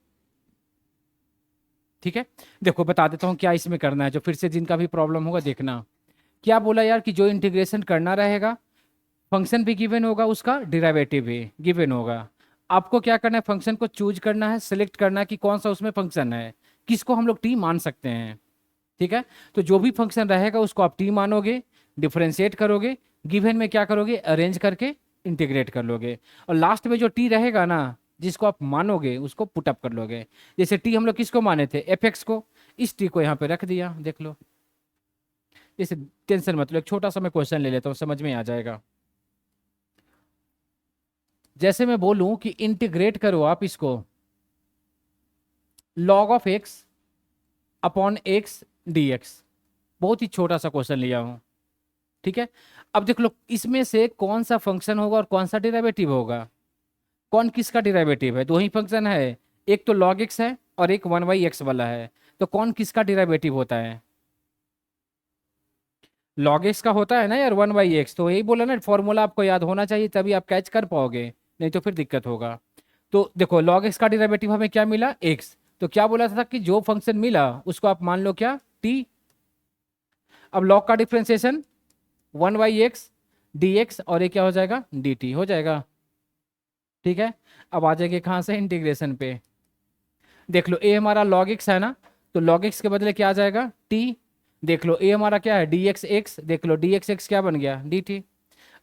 ठीक है, देखो बता देता हूँ क्या इसमें करना है, जो फिर से जिनका भी प्रॉब्लम होगा देखना। क्या बोला यार कि जो इंटीग्रेशन करना रहेगा फंक्शन भी गिवन होगा, उसका डिराइवेटिव भी गिवन होगा। आपको क्या करना है, फंक्शन को चूज करना है, सिलेक्ट करना है कि कौन सा उसमें फंक्शन है, किसको हम लोग टी मान सकते हैं। ठीक है, तो जो भी फंक्शन रहेगा उसको आप टी मानोगे, डिफरेंशिएट करोगे, गिवन में क्या करोगे, अरेंज करके इंटीग्रेट कर लोगे, और लास्ट में जो टी रहेगा ना जिसको आप मानोगे उसको पुट अप कर लोगे। जैसे टी हम लोग किसको माने थे, एफ एक्स को, इस टी को यहाँ पे रख दिया, देख लो। इसे टेंशन मत लो, एक छोटा सा मैं क्वेश्चन ले लेता हूँ, समझ में आ जाएगा। जैसे मैं बोलूं कि इंटीग्रेट करो आप इसको log of x upon x d x, बहुत ही छोटा सा क्वेश्चन लिया हूं, ठीक है। अब देख लो इसमें से कौन सा फंक्शन होगा और कौन सा डेरिवेटिव होगा, कौन किसका डेरिवेटिव है, दो ही फंक्शन है, एक तो लॉग एक्स है और एक वन बाई एक्स वाला है, तो कौन किसका डेरिवेटिव होता है, लॉग एक्स का होता है ना यार, वन बाई एक्स, तो यही बोला ना, फॉर्मूला आपको याद होना चाहिए तभी आप कैच कर पाओगे, नहीं तो फिर दिक्कत होगा। तो देखो लॉग एक्स का डेरिवेटिव हमें क्या मिला, एक्स, तो क्या बोला था कि जो फंक्शन मिला उसको आप मान लो क्या, टी। अब लॉग का differentiation one by x d x, और ये क्या हो जाएगा, डी टी हो जाएगा, ठीक है। अब आ जाएंगे कहाँ से, इंटीग्रेशन पे। देख लो ए हमारा लॉग एक्स है ना, तो लॉग एक्स के बदले क्या आ जाएगा, टी। देख लो ए हमारा क्या है, डी एक्स एक्स, देख लो डी एक्स एक्स क्या बन गया, डी टी।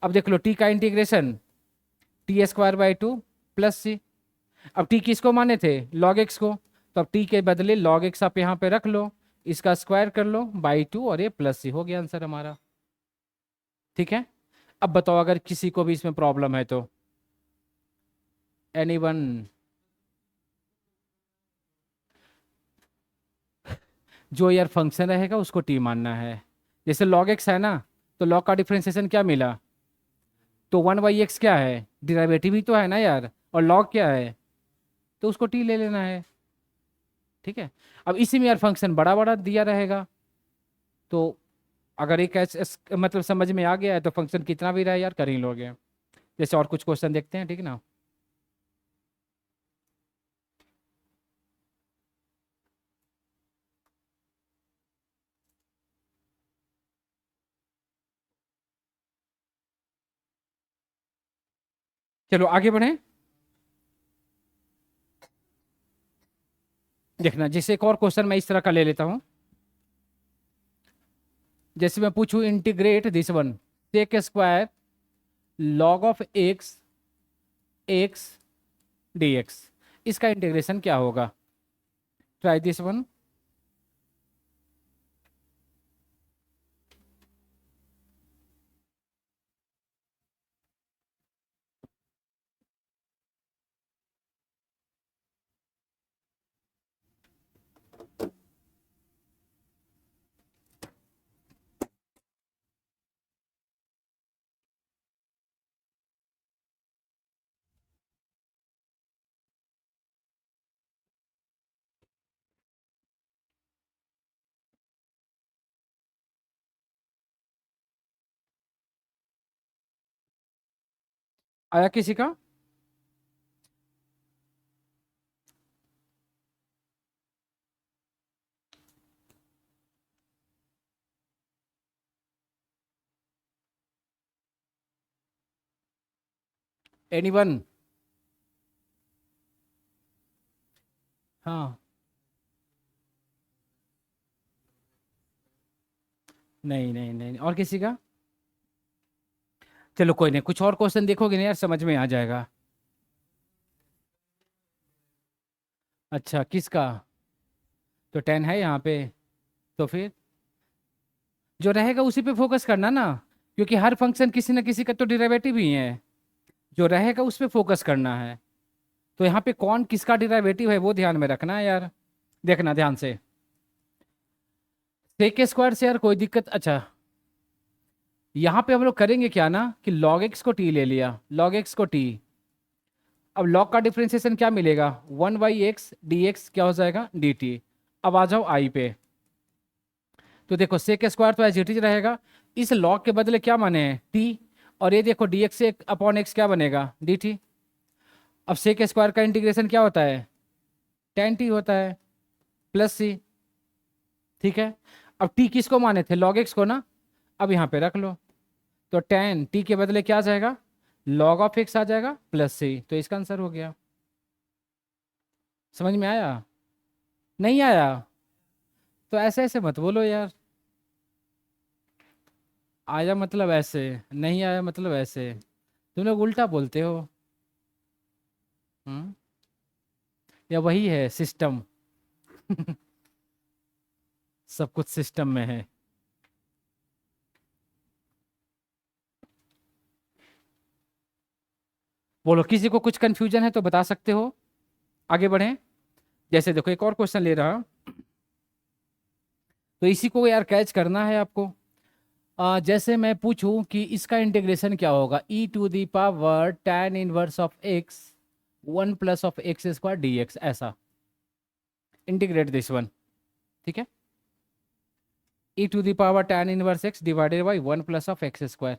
अब देख लो टी का integration t square by two plus C. अब टी किसको माने थे, लॉग एक्स को, तो अब टी के बदले लॉग एक्स आप यहाँ पे रख लो, इसका स्क्वायर कर लो बाई टू, और ये प्लस सी हो गया आंसर हमारा, ठीक है। अब बताओ अगर किसी को भी इसमें प्रॉब्लम है तो, एनीवन। जो यार फंक्शन रहेगा उसको टी मानना है, जैसे लॉग एक्स है ना, तो लॉग का डिफरेंशिएशन क्या मिला, तो वन बाई एक्स क्या है, डिराइवेटिव ही तो है ना यार, और लॉग क्या है, तो उसको टी ले लेना है, ठीक है। अब इसी में यार फंक्शन बड़ा बड़ा दिया रहेगा, तो अगर एक मतलब समझ में आ गया है तो फंक्शन कितना भी रहे यार कर ही लोगे। जैसे और कुछ क्वेश्चन देखते हैं, ठीक ना। चलो आगे बढ़ें। देखना जैसे एक और क्वेश्चन मैं इस तरह का ले लेता हूं, जैसे मैं पूछूं integrate this one sec square log of x x d x, इसका इंटीग्रेशन क्या होगा, ट्राई दिस वन। आया किसी का, एनीवन। हाँ, नहीं नहीं नहीं, और किसी का। चलो कोई नहीं, कुछ और क्वेश्चन देखोगे ना यार समझ में आ जाएगा। अच्छा किसका, तो टेन है यहाँ पे, तो फिर जो रहेगा उसी पे फोकस करना ना, क्योंकि हर फंक्शन किसी न किसी का तो डेरिवेटिव ही है, जो रहेगा उस पे फोकस करना है। तो यहाँ पे कौन किसका डेरिवेटिव है वो ध्यान में रखना है यार, देखना ध्यान से। सेक स्क्वायर से यार कोई दिक्कत, अच्छा यहाँ पे हम लोग करेंगे क्या ना कि लॉग एक्स को टी ले लिया, लॉग एक्स को टी। अब लॉग का डिफरेंशिएशन क्या मिलेगा, one by x d x क्या हो जाएगा, डी टी। अब आ जाओ आई पे, तो देखो सेक स्क्वायर तो एज इट इज रहेगा, इस लॉग के बदले क्या माने हैं, टी, और ये देखो डी एक्स से अपॉन एक्स क्या बनेगा, डी टी। अब सेक स्क्वायर का इंटीग्रेशन क्या होता है, टेन टी होता है प्लस सी, ठीक है। अब टी किसको माने थे, लॉग एक्स को ना, अब यहाँ पे रख लो, तो टेन टी के बदले क्या आ जाएगा, लॉग ऑफ एक्स आ जाएगा प्लस सी, तो इसका आंसर हो गया। समझ में आया, नहीं आया, तो ऐसे ऐसे मत बोलो यार, आया मतलब ऐसे, नहीं आया मतलब ऐसे, तुम लोग उल्टा बोलते हो। हम्म, या वही है सिस्टम। सब कुछ सिस्टम में है। बोलो, किसी को कुछ कंफ्यूजन है तो बता सकते हो, आगे बढ़ें। जैसे देखो एक और क्वेश्चन ले रहा, तो इसी को यार कैच करना है आपको। जैसे मैं पूछूं कि इसका इंटीग्रेशन क्या होगा, e to the power tan inverse of x 1 + x² ऐसा, इंटीग्रेट दिस वन, ठीक है। E to the power tan inverse x divided by 1 + x²।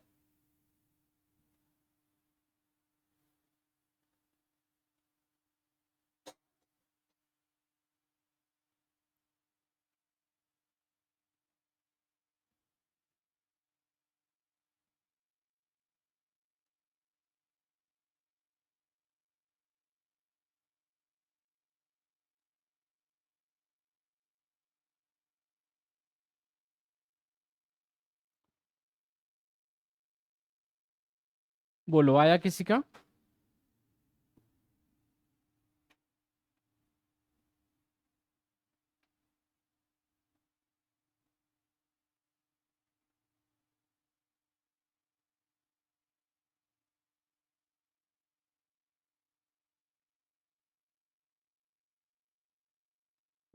बोलो, आया किसी का?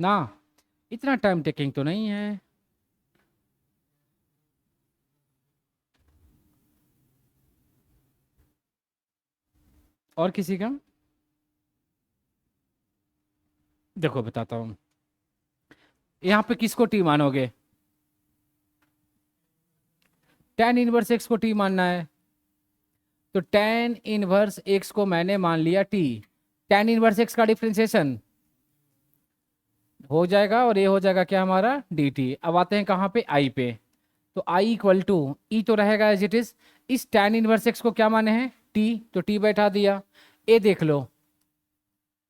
ना, इतना टाइम टेकिंग तो नहीं है। और किसी का? देखो बताता हूँ, यहाँ पे किसको टी मानोगे? tan इनवर्स एक्स को टी मानना है, तो tan इनवर्स एक्स को मैंने मान लिया टी। tan इनवर्स एक्स का डिफरेंशिएशन हो जाएगा और ये हो जाएगा क्या हमारा डी टी। अब आते हैं कहाँ पे, आई पे। तो आई इक्वल टू ई तो रहेगा एज इट इज, इस tan इनवर्स एक्स को क्या माने हैं टी, तो टी बैठा दिया। ए देख लो,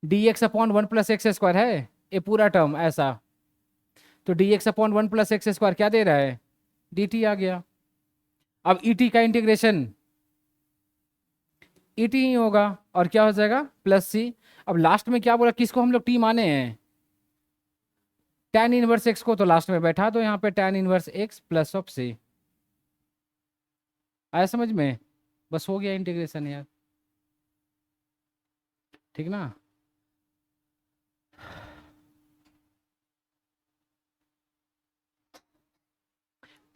dx/1 + x² है ये पूरा टर्म ऐसा, तो dx/1 + x² क्या दे रहा है, डी टी आ गया। अब ई टी का इंटीग्रेशन ई टी ही होगा, और क्या हो जाएगा प्लस सी। अब लास्ट में क्या बोला, किसको हम लोग टी माने हैं, tan इनवर्स एक्स को, तो लास्ट में बैठा दो यहाँ पे tan inverse x plus of C. आया समझ में? बस हो गया इंटीग्रेशन यार, ठीक ना।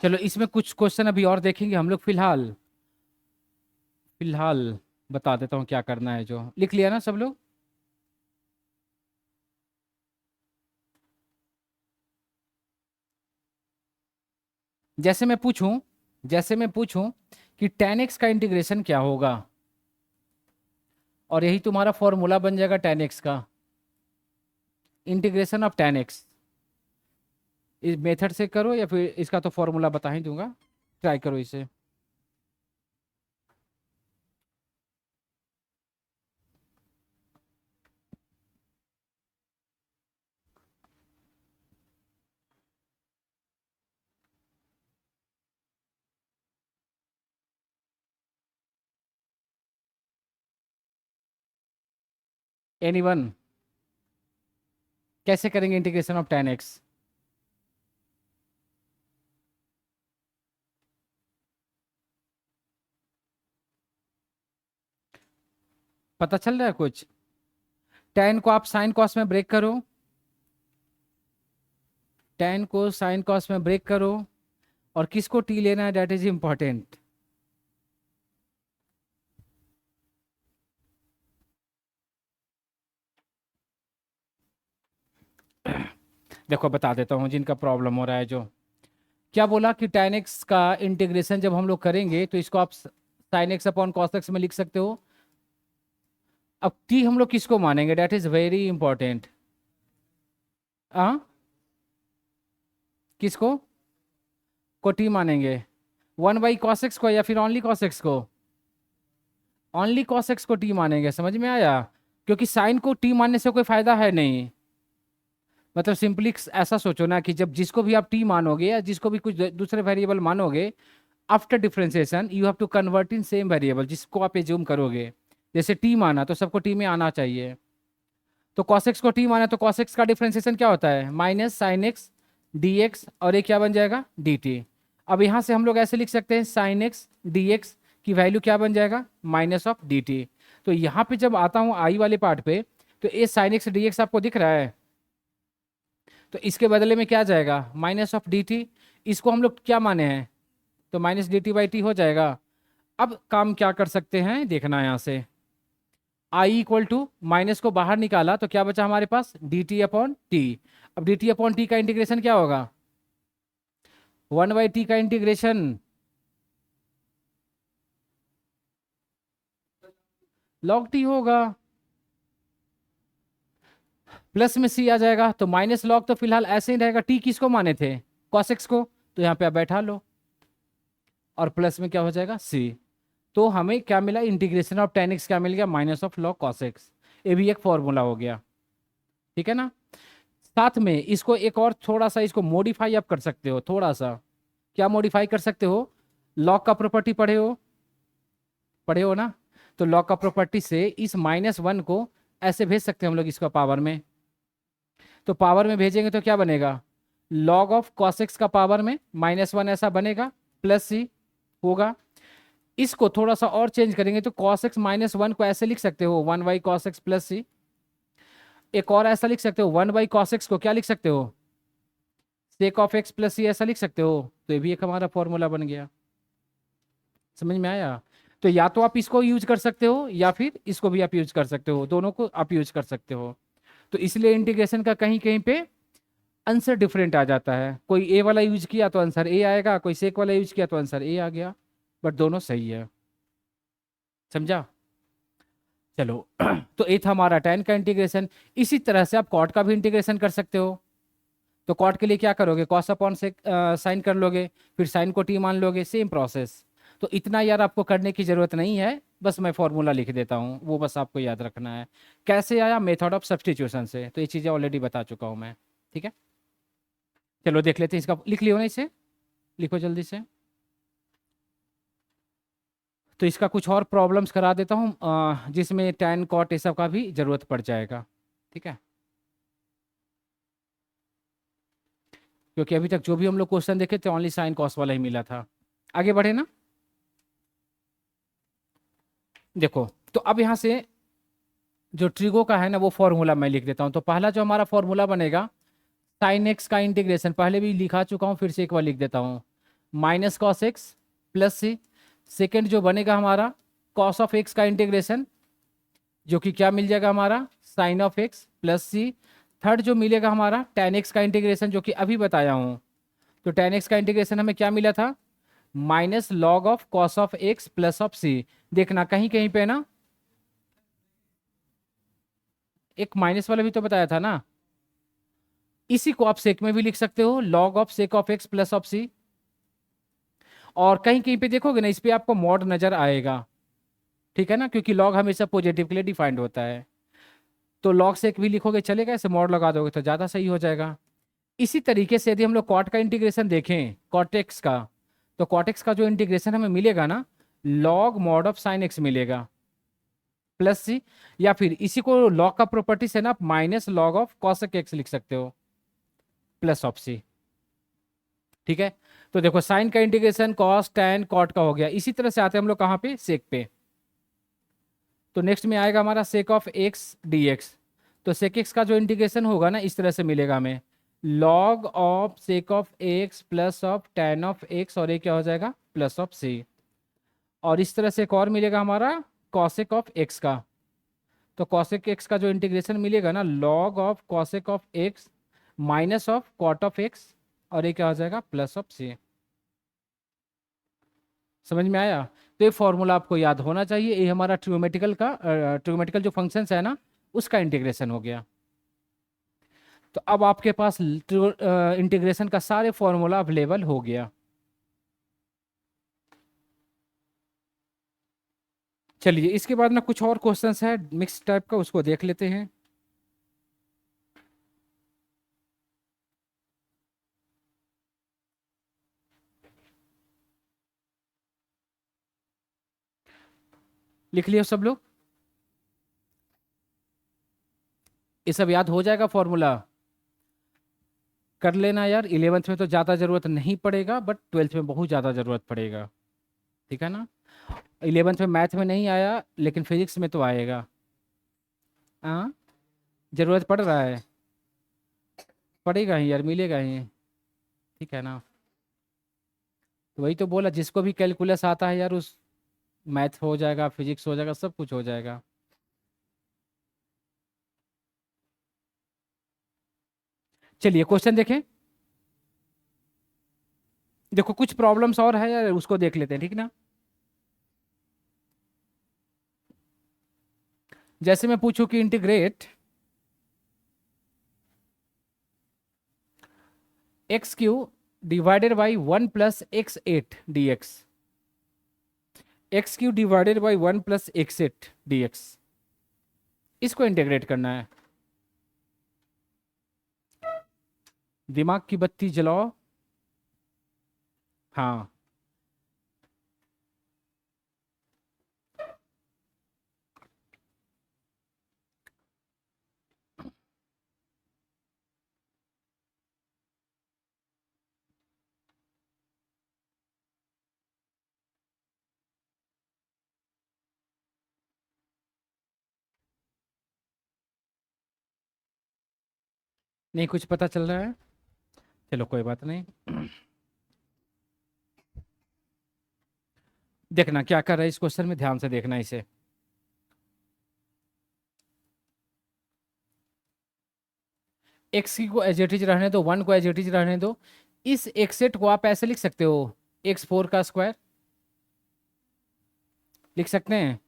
चलो इसमें कुछ क्वेश्चन अभी और देखेंगे हम लोग, फिलहाल फिलहाल बता देता हूँ क्या करना है। जो लिख लिया ना सब लोग? जैसे मैं पूछूं जैसे मैं पूछूं कि tan x का इंटीग्रेशन क्या होगा, और यही तुम्हारा फॉर्मूला बन जाएगा tan x का, इंटीग्रेशन ऑफ tan x। इस मेथड से करो या फिर इसका तो फॉर्मूला बता ही दूंगा, ट्राई करो इसे। एनीवन, कैसे करेंगे इंटीग्रेशन ऑफ tan x? पता चल रहा है कुछ? tan को आप साइन कॉस में ब्रेक करो, tan को साइन कॉस में ब्रेक करो, और किसको टी लेना है, दैट इज इंपॉर्टेंट। देखो बता देता हूँ जिनका प्रॉब्लम हो रहा है। जो क्या बोला कि tan x का इंटीग्रेशन जब हम लोग करेंगे तो इसको आप sin x/cos x में लिख सकते हो। अब t हम लोग किसको मानेंगे, दैट इज वेरी इंपॉर्टेंट। हाँ, किसको को t मानेंगे, 1/cos x को या फिर ओनली cos x को? ओनली cos x को t मानेंगे, समझ में आया? क्योंकि साइन को t मानने से कोई फायदा है नहीं। मतलब सिंपली ऐसा सोचो ना कि जब जिसको भी आप t मानोगे या जिसको भी कुछ दूसरे वेरिएबल मानोगे, after differentiation you have to convert in same variable जिसको आप एज्यूम करोगे। जैसे t माना तो सबको t में आना चाहिए, तो cos x को t माना तो cos x का डिफरेंशिएशन क्या होता है, माइनस साइन एक्स dx, और ये क्या बन जाएगा dt। अब यहाँ से हम लोग ऐसे लिख सकते हैं साइन एक्स dx की वैल्यू क्या बन जाएगा, माइनस ऑफ dt। तो यहाँ पे जब आता हूँ आई वाले पार्ट पे, तो ए साइन एक्स डी एक्स आपको दिख रहा है, तो इसके बदले में क्या जाएगा, माइनस ऑफ डी टी। इसको हम लोग क्या माने हैं, तो minus D T by T हो जाएगा। अब काम क्या कर सकते हैं देखना है यहाँ से, आई इक्वल टू माइनस को बाहर निकाला तो क्या बचा हमारे पास, डी टी अपॉन टी। अब डी टी अपॉन टी का इंटीग्रेशन क्या होगा, 1/t का इंटीग्रेशन log t होगा, प्लस में c आ जाएगा, तो माइनस लॉग तो फिलहाल ऐसे ही रहेगा, t किसको माने थे, cos x को, तो यहाँ पे आप बैठा लो, और प्लस में क्या हो जाएगा c। तो हमें क्या मिला, इंटीग्रेशन ऑफ tan x क्या मिल गया, minus of log cos x। ये भी एक फॉर्मूला हो गया, ठीक है ना। साथ में इसको एक और थोड़ा सा इसको मॉडिफाई आप कर सकते हो, थोड़ा सा क्या मॉडिफाई कर सकते हो, लॉग का प्रॉपर्टी पढ़े हो ना, तो लॉग का प्रॉपर्टी से इस -1 को ऐसे भेज सकते हैं हम लोग इसका पावर में, तो पावर में भेजेंगे तो क्या बनेगा, लॉग ऑफ कॉस एक्स का पावर में -1 ऐसा बनेगा, प्लस सी होगा। इसको थोड़ा सा और चेंज करेंगे तो कॉस एक्स -1 को ऐसे लिख सकते हो 1 cos x प्लस सी। एक और ऐसा लिख सकते हो 1 cos x को क्या लिख सकते हो, सेक ऑफ एक्स प्लस सी ऐसा लिख सकते हो, तो ये भी एक हमारा फॉर्मूला बन गया। समझ में आया, तो या तो आप इसको यूज कर सकते हो या फिर इसको भी आप यूज कर सकते हो, दोनों को आप यूज कर सकते हो। तो इसलिए इंटीग्रेशन का कहीं कहीं पे आंसर डिफरेंट आ जाता है, कोई ए वाला यूज किया तो आंसर ए आएगा, कोई सेक वाला यूज किया तो आंसर ए आ गया, बट दोनों सही है। समझा, चलो तो ए था हमारा tan का इंटीग्रेशन। इसी तरह से आप कॉट का भी इंटीग्रेशन कर सकते हो, तो कॉट के लिए क्या करोगे, कॉस अपॉन से साइन कर लोगे, फिर साइन को टी मान लोगे, सेम प्रोसेस। तो इतना यार आपको करने की जरूरत नहीं है, बस मैं फॉर्मूला लिख देता हूँ, वो बस आपको याद रखना है। कैसे आया, मेथड ऑफ सब्सटीट्यूशन से, तो ये चीज़ें ऑलरेडी बता चुका हूँ मैं, ठीक है। चलो देख लेते हैं इसका, लिख लियो ना इसे, लिखो जल्दी से। तो इसका कुछ और प्रॉब्लम्स करा देता हूँ जिसमें टैन कॉट ये सब का भी जरूरत पड़ जाएगा, ठीक है। क्योंकि अभी तक जो भी हम लोग क्वेश्चन देखे थे ओनली साइन कॉस वाला ही मिला था। आगे बढ़े ना, देखो तो अब यहाँ से जो ट्रिगो का है ना वो फॉर्मूला मैं लिख देता हूँ। तो पहला जो हमारा फॉर्मूला बनेगा, साइन एक्स का इंटीग्रेशन पहले भी लिखा चुका हूँ, फिर से एक बार लिख देता हूँ, minus cos x plus c. Second जो बनेगा हमारा कॉस ऑफ एक्स का इंटीग्रेशन, जो कि क्या मिल जाएगा हमारा, sine of x plus c. Third जो मिलेगा हमारा टेन एक्स का इंटीग्रेशन, जो कि अभी बताया हूँ, तो टेन एक्स का इंटीग्रेशन हमें क्या मिला था, minus log of cos of x plus of C. देखना कहीं कहीं पे ना एक माइनस वाला भी तो बताया था ना, इसी को आप सेक में भी लिख सकते हो, log of sec of x plus of C. और कहीं कहीं पे देखोगे ना इस पे आपको मॉड नजर आएगा, ठीक है ना, क्योंकि लॉग हमेशा पॉजिटिव के लिए डिफाइंड होता है। तो लॉग सेक भी लिखोगे चलेगा, ऐसे मॉड लगा दोगे तो ज़्यादा सही हो जाएगा। इसी तरीके से यदि हम लोग कॉट का इंटीग्रेशन देखें, कॉटेक्स का, तो कॉटेक्स का जो इंटीग्रेशन हमें मिलेगा ना, log mod of sine x मिलेगा प्लस सी, या फिर इसी को लॉग का प्रॉपर्टी से ना आप minus log of cosec x लिख सकते हो प्लस ऑफ सी, ठीक है। तो देखो साइन का इंटीग्रेशन कॉस टैन कॉट का हो गया। इसी तरह से आते हैं हम लोग कहाँ पे, सेक पे। तो नेक्स्ट में आएगा हमारा सेक ऑफ एक्स डी एक्स। तो सेक एक्स का जो इंटीग्रेशन होगा ना इस तरह से मिलेगा हमें, log of sec of x plus of tan of x, और ये क्या हो जाएगा, प्लस ऑफ सी। और इस तरह से एक और मिलेगा हमारा कॉसेक ऑफ एक्स का। तो कॉसेक एक्स का जो इंटीग्रेशन मिलेगा ना, log of cosec of x minus of cot of x, और ये क्या हो जाएगा, प्लस ऑफ सी। समझ में आया, तो ये फॉर्मूला आपको याद होना चाहिए। ये हमारा ट्रिग्नोमेट्रिकल जो फंक्शंस है ना उसका इंटीग्रेशन हो गया। तो अब आपके पास इंटीग्रेशन का सारे फॉर्मूला अवेलेबल हो गया। चलिए इसके बाद ना कुछ और क्वेश्चंस है मिक्स टाइप का, उसको देख लेते हैं। लिख लिया सब लोग, ये सब याद हो जाएगा फॉर्मूला, कर लेना यार। 11th में तो ज़्यादा ज़रूरत नहीं पड़ेगा, बट 12th में बहुत ज़्यादा ज़रूरत पड़ेगा, ठीक है ना। 11th में मैथ में नहीं आया लेकिन फिजिक्स में तो आएगा। हाँ, जरूरत पड़ रहा है, पड़ेगा ही यार, मिलेगा ही। ठीक है ना। तो वही तो बोला, जिसको भी कैलकुलस आता है यार उस मैथ हो जाएगा, फिजिक्स हो जाएगा, सब कुछ हो जाएगा। चलिए क्वेश्चन देखें। देखो कुछ प्रॉब्लम्स और है यार, उसको देख लेते हैं, ठीक ना। जैसे मैं पूछूं कि integrate x Q divided by 1 + x8 dx, x Q divided by 1 + x8 dx, इसको इंटीग्रेट करना है। दिमाग की बत्ती जलाओ। हाँ, नहीं कुछ पता चल रहा है। चलो कोई बात नहीं। देखना क्या कर रहा है इस क्वेश्चन में, ध्यान से देखना इसे। एक्स की को एज इट इज रहने दो, 1 को एज इट इज रहने दो। इस एक्सेट को आप ऐसे लिख सकते हो, x4 का स्क्वायर लिख सकते हैं,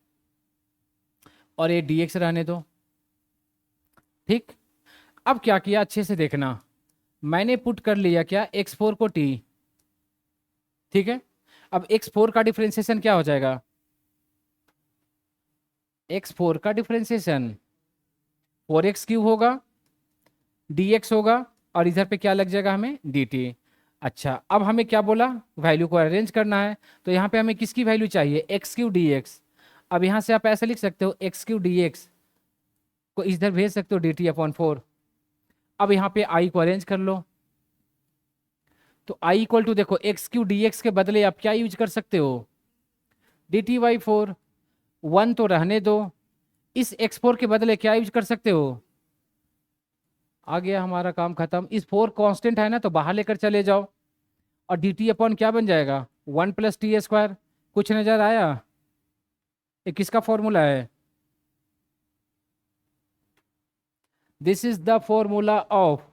और ये dx रहने दो। ठीक। अब क्या किया, अच्छे से देखना, मैंने पुट कर लिया क्या, x4 को t। ठीक है। अब x4 का डिफरेंशिएशन क्या हो जाएगा, x4 का डिफरेंशिएशन 4x³ होगा, dx होगा, और इधर पे क्या लग जाएगा हमें, dt। अच्छा, अब हमें क्या बोला, वैल्यू को अरेंज करना है। तो यहाँ पे हमें किसकी वैल्यू चाहिए, x³ dx। अब यहाँ से आप ऐसे लिख सकते हो, x³ dx को इधर भेज सकते हो dt/4। अब यहाँ पे i को अरेंज कर लो। तो i इक्वल टू, देखो x³ dx के बदले आप क्या यूज कर सकते हो, dt/4। 1 तो रहने दो, इस x4 के बदले क्या यूज कर सकते हो, आ गया हमारा काम खत्म। इस 4 कांस्टेंट है ना, तो बाहर लेकर चले जाओ, और dt/ क्या बन जाएगा, 1 + t²। कुछ नजर आया, ये किसका फॉर्मूला है, this is the formula of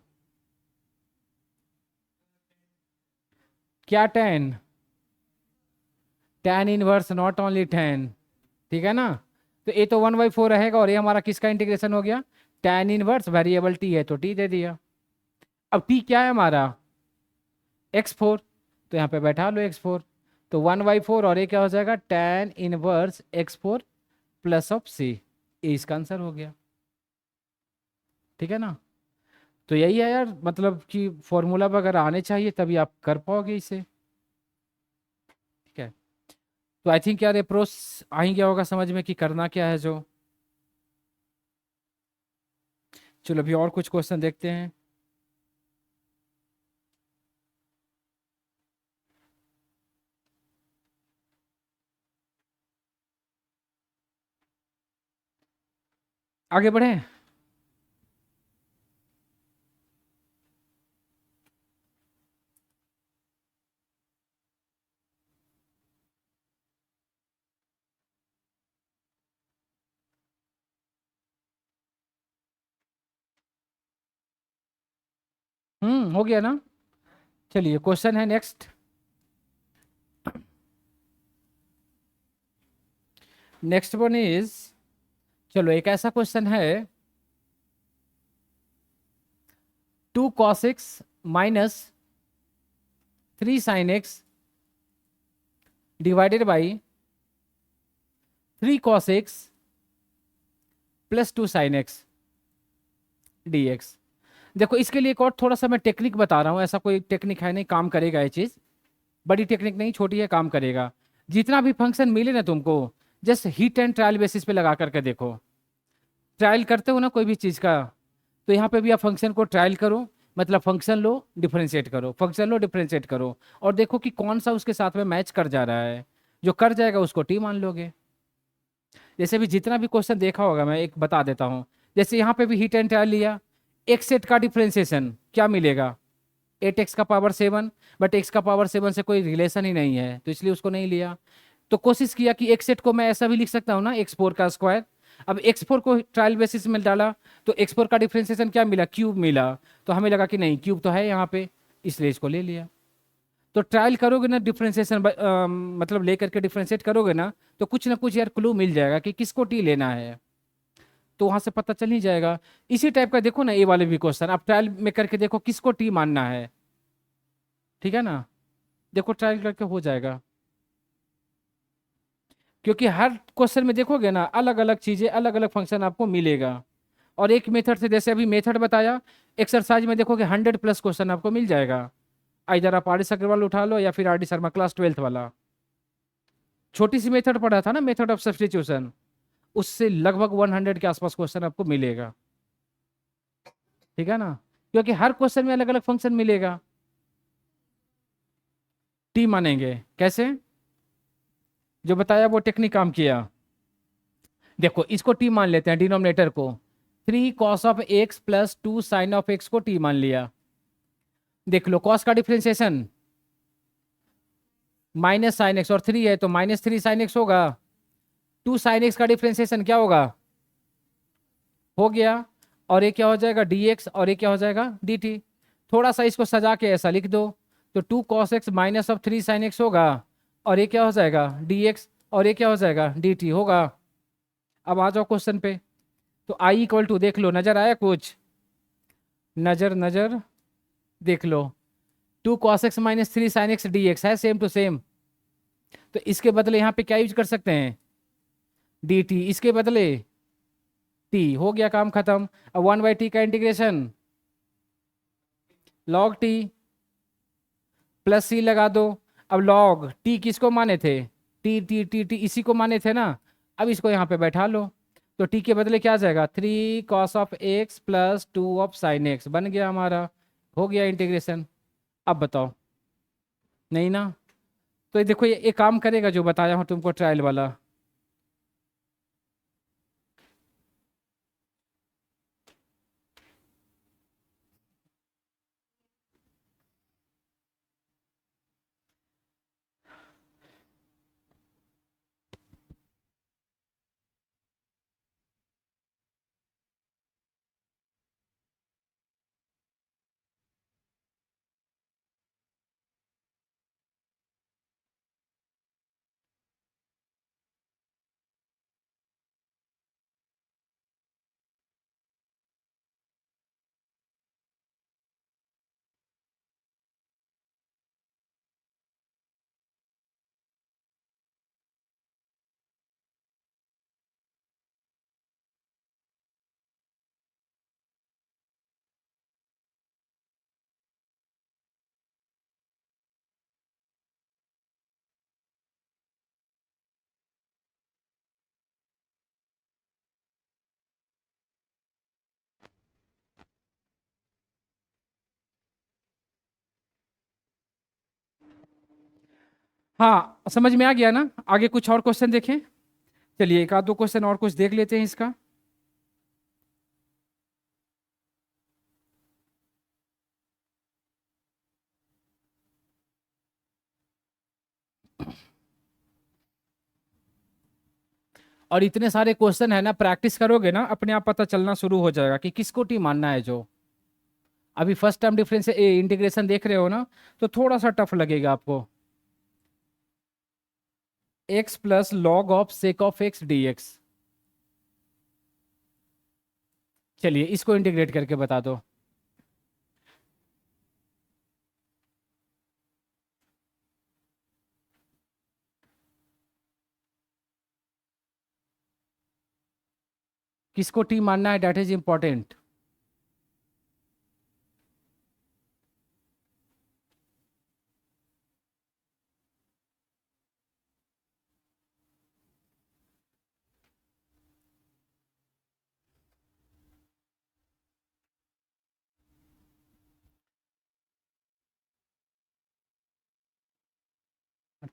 क्या, tan inverse, not only tan। ठीक है ना। तो ये तो 1/4 रहेगा, और ये हमारा किसका इंटीग्रेशन हो गया, tan इनवर्स, वेरिएबल t है तो t दे दिया। अब t क्या है हमारा, x4, तो यहाँ पे बैठा लो x4। तो 1/4, और ये क्या हो जाएगा, tan inverse x4 plus of c, ये इसका आंसर हो गया। ठीक है ना। तो यही है यार, मतलब कि फॉर्मूला वगैरह आने चाहिए तभी आप कर पाओगे इसे। ठीक है। तो आई थिंक यार अप्रोच आ ही गया होगा समझ में कि करना क्या है जो। चलो अभी और कुछ क्वेश्चन देखते हैं। आगे बढ़े। हो गया ना। चलिए क्वेश्चन है नेक्स्ट। नेक्स्ट वन इज, चलो एक ऐसा क्वेश्चन है, 2 cos x minus 3 sin x divided by 3 cos x plus 2 sin x dx। देखो इसके लिए एक और थोड़ा सा मैं टेक्निक बता रहा हूँ, ऐसा कोई टेक्निक है नहीं, काम करेगा ये चीज, बड़ी टेक्निक नहीं, छोटी है, काम करेगा। जितना भी फंक्शन मिले ना तुमको, just hit and trial basis पे लगा करके देखो। ट्रायल करते हो ना कोई भी चीज का, तो यहाँ पे भी आप फंक्शन को ट्रायल करो, मतलब फंक्शन लो डिफरेंशिएट करो, फंक्शन लो डिफरेंशिएट करो, और देखो कि कौन सा उसके साथ में मैच कर जा रहा है। जो कर जाएगा उसको टी मान लोगे। जैसे भी जितना भी क्वेश्चन देखा होगा मैं एक बता देता हूँ। जैसे यहाँ पे भी हीट एंड ट्रायल लिया, एक सेट का डिफ्रेंसिएशन क्या मिलेगा, 8x⁻7। बट x⁻7 से कोई रिलेशन ही नहीं है तो इसलिए उसको नहीं लिया। तो कोशिश किया कि एक सेट को मैं ऐसा भी लिख सकता हूँ ना, x4 का स्क्वायर। अब x4 को ट्रायल बेसिस में डाला तो x4 का डिफ्रेंसिएशन क्या मिला, क्यूब मिला। तो हमें लगा कि नहीं क्यूब तो है यहाँ पे, इसलिए इसको ले लिया। तो ट्रायल करोगे ना डिफ्रेंसिएशन, मतलब लेकर के डिफ्रेंशिएट करोगे ना कुछ यार क्लू मिल जाएगा कि किसको टी लेना है, तो वहां से पता चल ही जाएगा। इसी टाइप का देखो ना ये वाले भी क्वेश्चन आप ट्रायल में करके देखो किसको टी मानना है, ठीक है ना। देखो ट्रायल करके हो जाएगा, क्योंकि हर क्वेश्चन में देखोगे ना अलग अलग चीजें अलग अलग फंक्शन आपको मिलेगा। और एक मेथड से, जैसे अभी मेथड बताया, एक्सरसाइज में देखोगे 100+ क्वेश्चन आपको मिल जाएगा। इधर आप आर एस अग्रवाल उठा लो या फिर R D Sharma class 12th वाला, छोटी सी मेथड पढ़ा था ना, मेथड ऑफ सब्स्टिट्यूशन, उससे लगभग 100 के आसपास क्वेश्चन आपको मिलेगा, ठीक है ना। क्योंकि हर क्वेश्चन में अलग अलग फंक्शन मिलेगा। टी मानेंगे कैसे, जो बताया वो टेक्निक काम किया। देखो इसको टी मान लेते हैं, डिनोमिनेटर को 3 cos of x + 2 sin of x को टी मान लिया। देख लो कॉस का डिफ्रेंसिएशन -sin x, और 3 है तो -3 sin x होगा। 2 sin x का डिफ्रेंसिएशन क्या होगा, हो गया। और ये क्या हो जाएगा dx, और ये क्या हो जाएगा dt। थोड़ा सा इसको सजा के ऐसा लिख दो, तो 2 cos x -3 sin x होगा, और ये क्या हो जाएगा dx, और ये क्या हो जाएगा dt होगा। अब आ जाओ क्वेश्चन पे। तो i = देख लो, नजर आया कुछ, नजर नजर देख लो। 2 cos x -3 sin x dx है, सेम टू सेम। तो इसके बदले यहाँ पे क्या यूज कर सकते हैं, dt, इसके बदले t, हो गया काम खत्म। अब 1/t का integration log t plus c लगा दो। अब log t किसको माने थे, t इसी को माने थे ना। अब इसको यहाँ पे बैठा लो, तो t के बदले क्या आ जाएगा 3 cos of x + 2 sin x बन गया हमारा, हो गया इंटीग्रेशन। अब बताओ, नहीं ना। तो ये देखो ये काम करेगा जो बताया हूँ तुमको ट्रायल वाला। हाँ समझ में आ गया ना, आगे कुछ और क्वेश्चन देखें। चलिए एक आध दो क्वेश्चन और कुछ देख लेते हैं इसका। और इतने सारे क्वेश्चन है ना, प्रैक्टिस करोगे ना अपने आप पता चलना शुरू हो जाएगा कि किसको टी मानना है। जो अभी फर्स्ट टर्म डिफरेंस इंटीग्रेशन देख रहे हो ना, तो थोड़ा सा टफ लगेगा आपको। x + log of sec of x dx, चलिए इसको इंटीग्रेट करके बता दो। किसको टी मानना है, डेट इज इंपॉर्टेंट।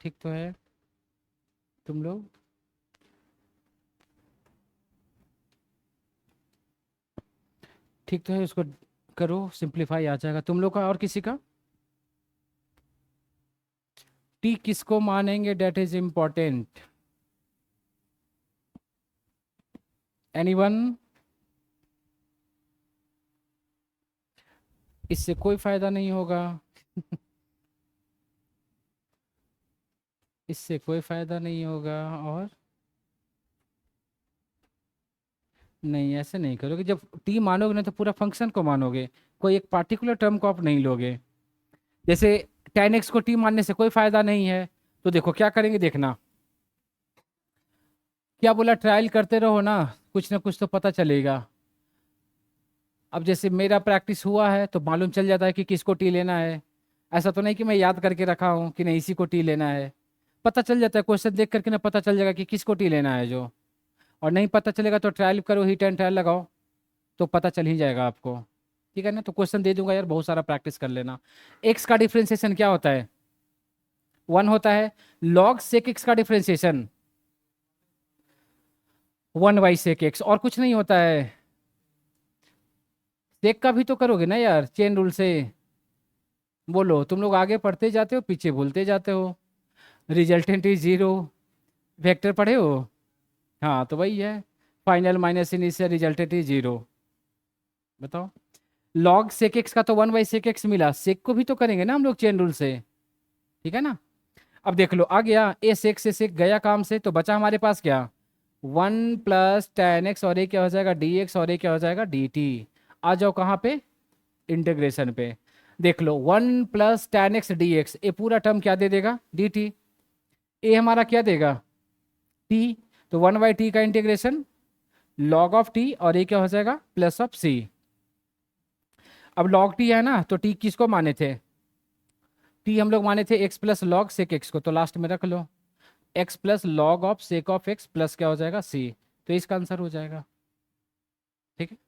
ठीक तो है। तुम लोग ठीक तो है, उसको करो, सिंप्लीफाई आ जाएगा तुम लोग का और किसी का। टी किसको मानेंगे, डेट इज इम्पोर्टेंट। एनीवन? इससे कोई फायदा नहीं होगा। इससे कोई फायदा नहीं होगा। और नहीं, ऐसे नहीं करोगे, जब टी मानोगे ना तो पूरा फंक्शन को मानोगे, कोई एक पार्टिकुलर टर्म को आप नहीं लोगे। जैसे tan x को टी मानने से कोई फायदा नहीं है, तो देखो क्या करेंगे, देखना क्या बोला, ट्रायल करते रहो ना, कुछ ना कुछ तो पता चलेगा। अब जैसे मेरा प्रैक्टिस हुआ है तो मालूम चल जाता है कि किसको टी लेना है। ऐसा तो नहीं कि मैं याद करके रखा हूँ कि नहीं इसी को टी लेना है। पता चल जाता है, क्वेश्चन देख करके ना पता चल जाएगा कि किसको टी लेना है जो। और नहीं पता चलेगा तो ट्रायल करो, हिट एंड ट्रायल लगाओ, तो पता चल ही जाएगा आपको। ठीक है ना, तो क्वेश्चन दे दूंगा यार, बहुत सारा प्रैक्टिस कर लेना। एक्स का डिफ्रेंसिएशन क्या होता है? 1 होता है। लॉग सेक एक्स का डिफ्रेंसिएशन 1/sec x, और कुछ नहीं होता है। सेक का भी तो करोगे ना यार, चेन रूल से। बोलो, तुम लोग आगे पढ़ते जाते हो, पीछे भूलते जाते हो। Resultant is zero. वेक्टर पढ़े हो? हाँ तो वही है, final minus initial resultant is zero. बताओ। लॉग सेक एक्स का तो 1/sec x मिला, सेक को भी तो करेंगे ना हम लोग चेन रूल से। ठीक है ना। अब देख लो, आ गया ए सेक से सेक गया काम से, तो बचा हमारे पास क्या, 1 + tan x, और ये क्या हो जाएगा dx, और ये क्या हो जाएगा dt। आ जाओ कहाँ पे, इंटीग्रेशन पे। देख लो 1 + tan x dx, ये पूरा टर्म क्या दे देगा, dt। ये हमारा क्या देगा, t। तो 1/t का इंटीग्रेशन log ऑफ t, और ये क्या हो जाएगा प्लस ऑफ c। अब log t है ना, तो t किसको माने थे, t हम लोग माने थे x + log sec x को, तो लास्ट में रख लो x + log of sec of x plus क्या हो जाएगा c। तो इसका आंसर हो जाएगा। ठीक है।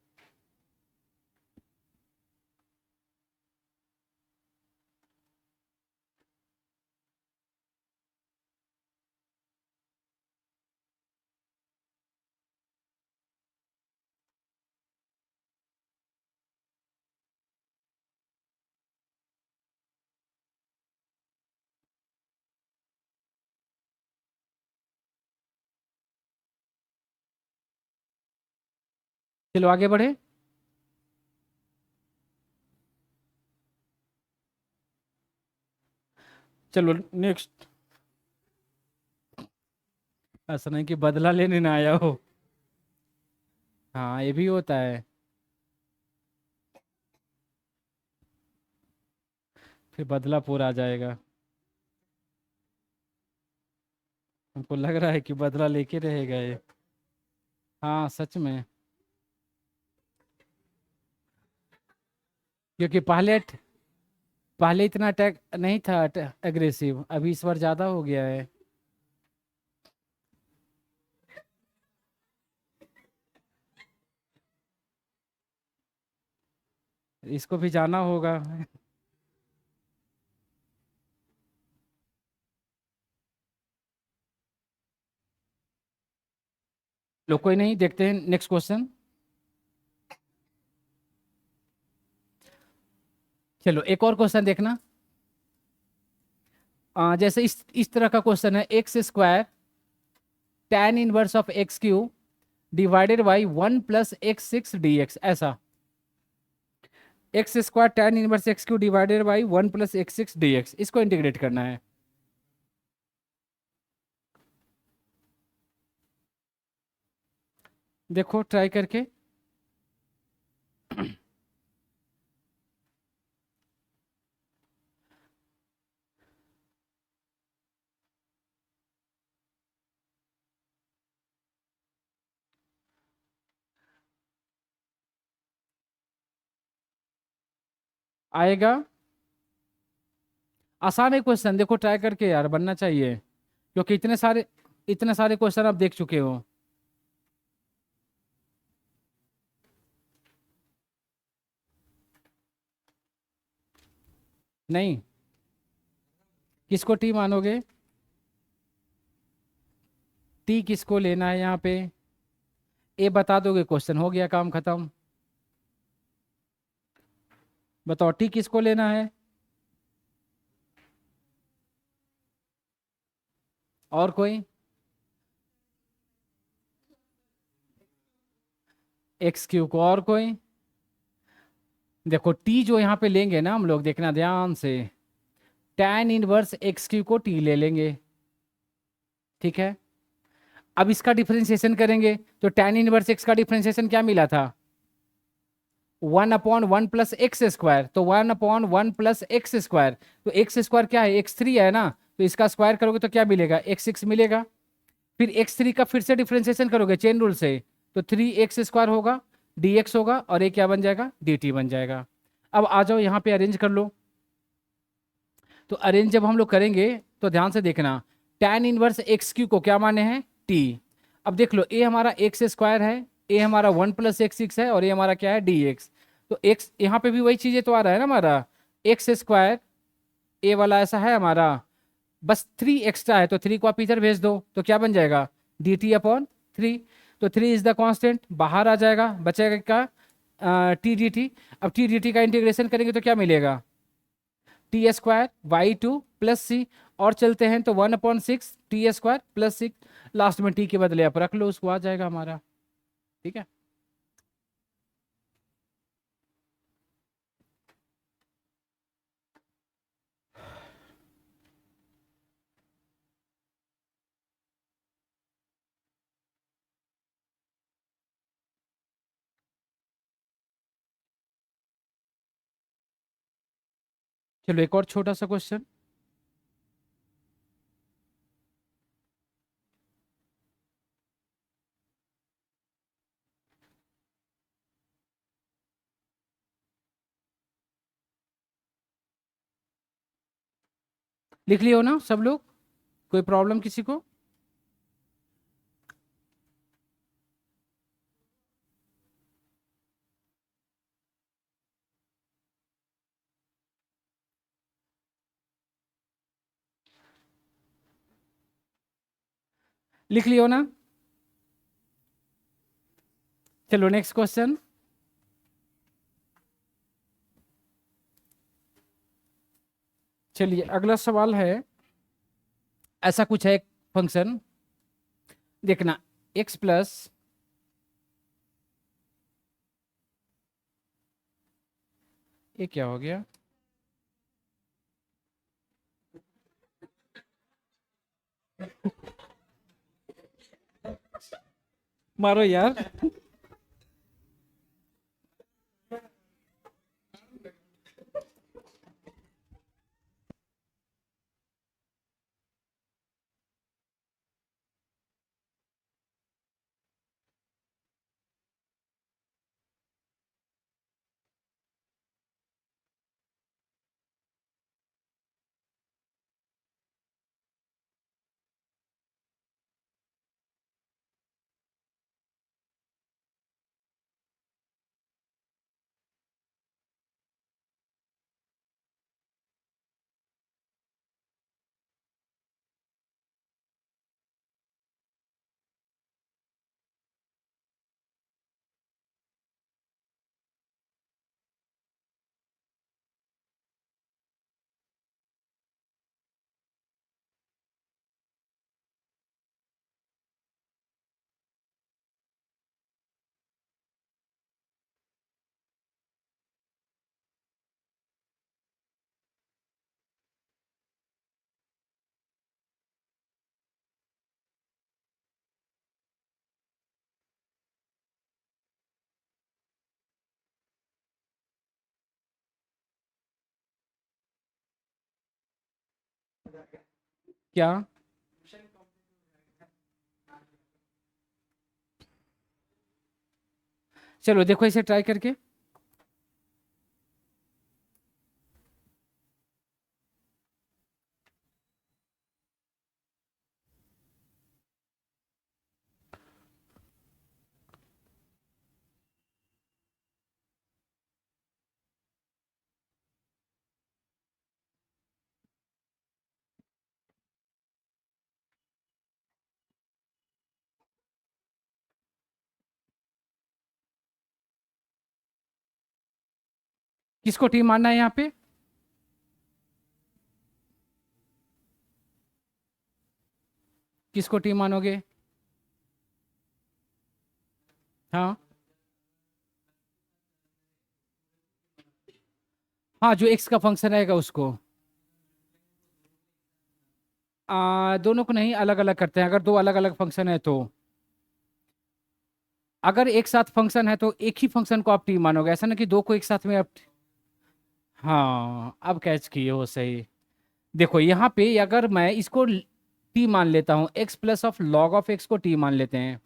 चलो आगे बढ़े। चलो नेक्स्ट। ऐसा नहीं कि बदला लेने ना आया हो। हाँ ये भी होता है। फिर बदला पूरा आ जाएगा। हमको लग रहा है कि बदला लेके रहेगा ये। हाँ सच में। क्योंकि पहले इतना अटैक नहीं था, एग्रेसिव, अभी इस बार ज्यादा हो गया है। इसको भी जाना होगा। लो कोई नहीं, देखते हैं नेक्स्ट क्वेश्चन। चलो एक और क्वेश्चन देखना। जैसे इस तरह का क्वेश्चन है, x² tan−1 of x³ divided by 1 + x6 dx, ऐसा। x² tan−1 x³ divided by 1 + x6 dx, इसको इंटीग्रेट करना है। देखो ट्राई करके। आएगा। आसान है क्वेश्चन, देखो ट्राई करके यार, बनना चाहिए, क्योंकि इतने सारे क्वेश्चन आप देख चुके हो। नहीं, किसको टी मानोगे? टी किसको लेना है यहाँ पे, ए बता दोगे क्वेश्चन हो गया, काम खत्म। बताओ टी किसको लेना है, और कोई? एक्स क्यू को, और कोई? देखो टी जो यहाँ पे लेंगे ना हम लोग, देखना ध्यान से, tan इनवर्स एक्स क्यू को टी ले लेंगे, ठीक है। अब इसका डिफरेंशिएशन करेंगे तो tan इनवर्स एक्स का डिफरेंशिएशन क्या मिला था, 1/1 + x², तो 1/1 + x², तो x² क्या है, x3 है ना, तो इसका स्क्वायर करोगे तो क्या मिलेगा, x6 मिलेगा। फिर x3 का फिर से डिफरेंशिएशन करोगे चेन रूल से, तो 3x² होगा, dx होगा, और ये क्या बन जाएगा, dt बन जाएगा। अब आ जाओ यहाँ पे अरेंज कर लो। तो अरेंज जब हम लोग करेंगे तो ध्यान से देखना, tan इनवर्स एक्स क्यू को क्या माने हैं, t। अब देख लो ए हमारा x² है, ए हमारा 1 + x6 है, और ये हमारा क्या है, dx। तो x यहाँ पे भी वही चीजें तो आ रहा है ना हमारा, x², ए वाला ऐसा है हमारा, बस 3 एक्स्ट्रा है, तो 3 को आप इधर भेज दो तो क्या बन जाएगा, dt/3। तो 3 इज द कांस्टेंट, बाहर आ जाएगा, बचेगा क्या, टी डी टी। अब टी डी टी का इंटीग्रेशन करेंगे तो क्या मिलेगा, t² y2 + c, और चलते हैं तो 1/6 t² + 6, लास्ट में टी के बदले आप रख लो उसको, आ जाएगा हमारा, ठीक है। चलो एक और छोटा सा क्वेश्चन, लिख लियो ना सब लोग, कोई प्रॉब्लम किसी को? लिख लियो ना। चलो नेक्स्ट क्वेश्चन। चलिए अगला सवाल है, ऐसा कुछ है एक फंक्शन, देखना x+, ये क्या हो गया, मारो यार। क्या? चलो देखो इसे ट्राई करके। किसको टी मानना है यहाँ पे? किसको टी मानोगे? हाँ हाँ, जो एक्स का फंक्शन रहेगा उसको। दोनों को नहीं, अलग अलग करते हैं, अगर दो अलग अलग फंक्शन है तो। अगर एक साथ फंक्शन है तो एक ही फंक्शन को आप टी मानोगे, ऐसा ना कि दो को एक साथ में आप। हाँ, अब कैच किए हो सही। देखो यहाँ पे अगर मैं इसको टी मान लेता हूँ, x plus of log of x को टी मान लेते हैं,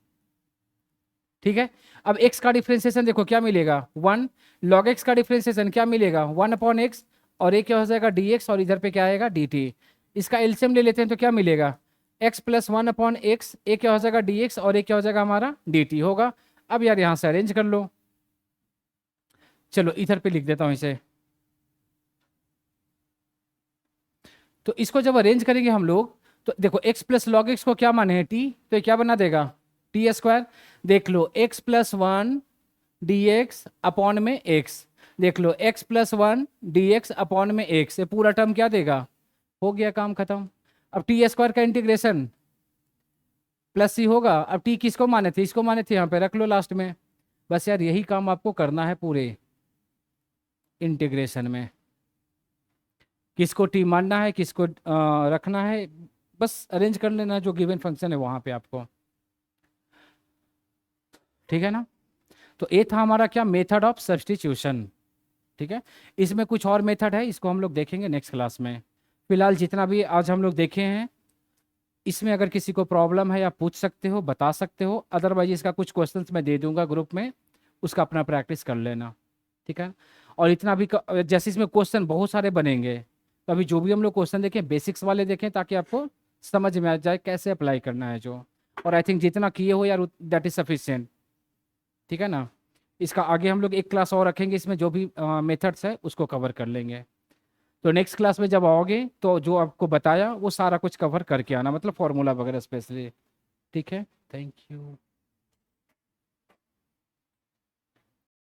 ठीक है। अब एक्स का डिफ्रेंसिएशन देखो क्या मिलेगा, वन। लॉग एक्स का डिफ्रेंसिएशन क्या मिलेगा, वन अपॉन एक्स। और एक क्या हो जाएगा, डी एक्स, और इधर पे क्या आएगा, डी टी। इसका एलसीएम ले लेते हैं तो क्या मिलेगा, x plus one upon x, एक क्या हो जाएगा डी एक्स, और एक क्या हो जाएगा हमारा डी टी होगा। अब यार यहाँ से अरेंज कर लो। चलो इधर पे लिख देता हूँ इसे। तो इसको जब अरेंज करेंगे हम लोग, तो देखो एक्स प्लस लॉग एक्स को क्या माने हैं, टी, तो ये क्या बना देगा, टी स्क्वायर। देख लो x plus one d x upon में एक्स। देख लो x plus one d x upon में एक्स, ये पूरा टर्म क्या देगा, हो गया काम खत्म। अब टी स्क्वायर का इंटीग्रेशन प्लस सी होगा। अब टी किसको माने थे, इसको माने थे, यहाँ पे रख लो लास्ट में। बस यार यही काम आपको करना है पूरे इंटीग्रेशन में, किसको टी मानना है, किसको रखना है, बस अरेंज कर लेना जो गिवन फंक्शन है वहां पे आपको, ठीक है ना। तो ये था हमारा क्या, मेथड ऑफ सब्स्टिट्यूशन, ठीक है। इसमें कुछ और मेथड है, इसको हम लोग देखेंगे नेक्स्ट क्लास में। फिलहाल जितना भी आज हम लोग देखे हैं, इसमें अगर किसी को प्रॉब्लम है, आप पूछ सकते हो, बता सकते हो, अदरवाइज इसका कुछ क्वेश्चंस मैं दे दूंगा ग्रुप में, उसका अपना प्रैक्टिस कर लेना, ठीक है। और इतना भी जैसे इसमें क्वेश्चन बहुत सारे बनेंगे, तो अभी जो भी हम लोग क्वेश्चन देखें बेसिक्स वाले देखें, ताकि आपको समझ में आ जाए कैसे अप्लाई करना है जो। और आई थिंक जितना किए हो यार दैट इज सफिशिएंट, ठीक है ना। इसका आगे हम लोग एक क्लास और रखेंगे, इसमें जो भी मेथड्स है उसको कवर कर लेंगे। तो नेक्स्ट क्लास में जब आओगे तो जो आपको बताया वो सारा कुछ कवर करके आना, मतलब फॉर्मूला वगैरह स्पेशली, ठीक है। Thank you.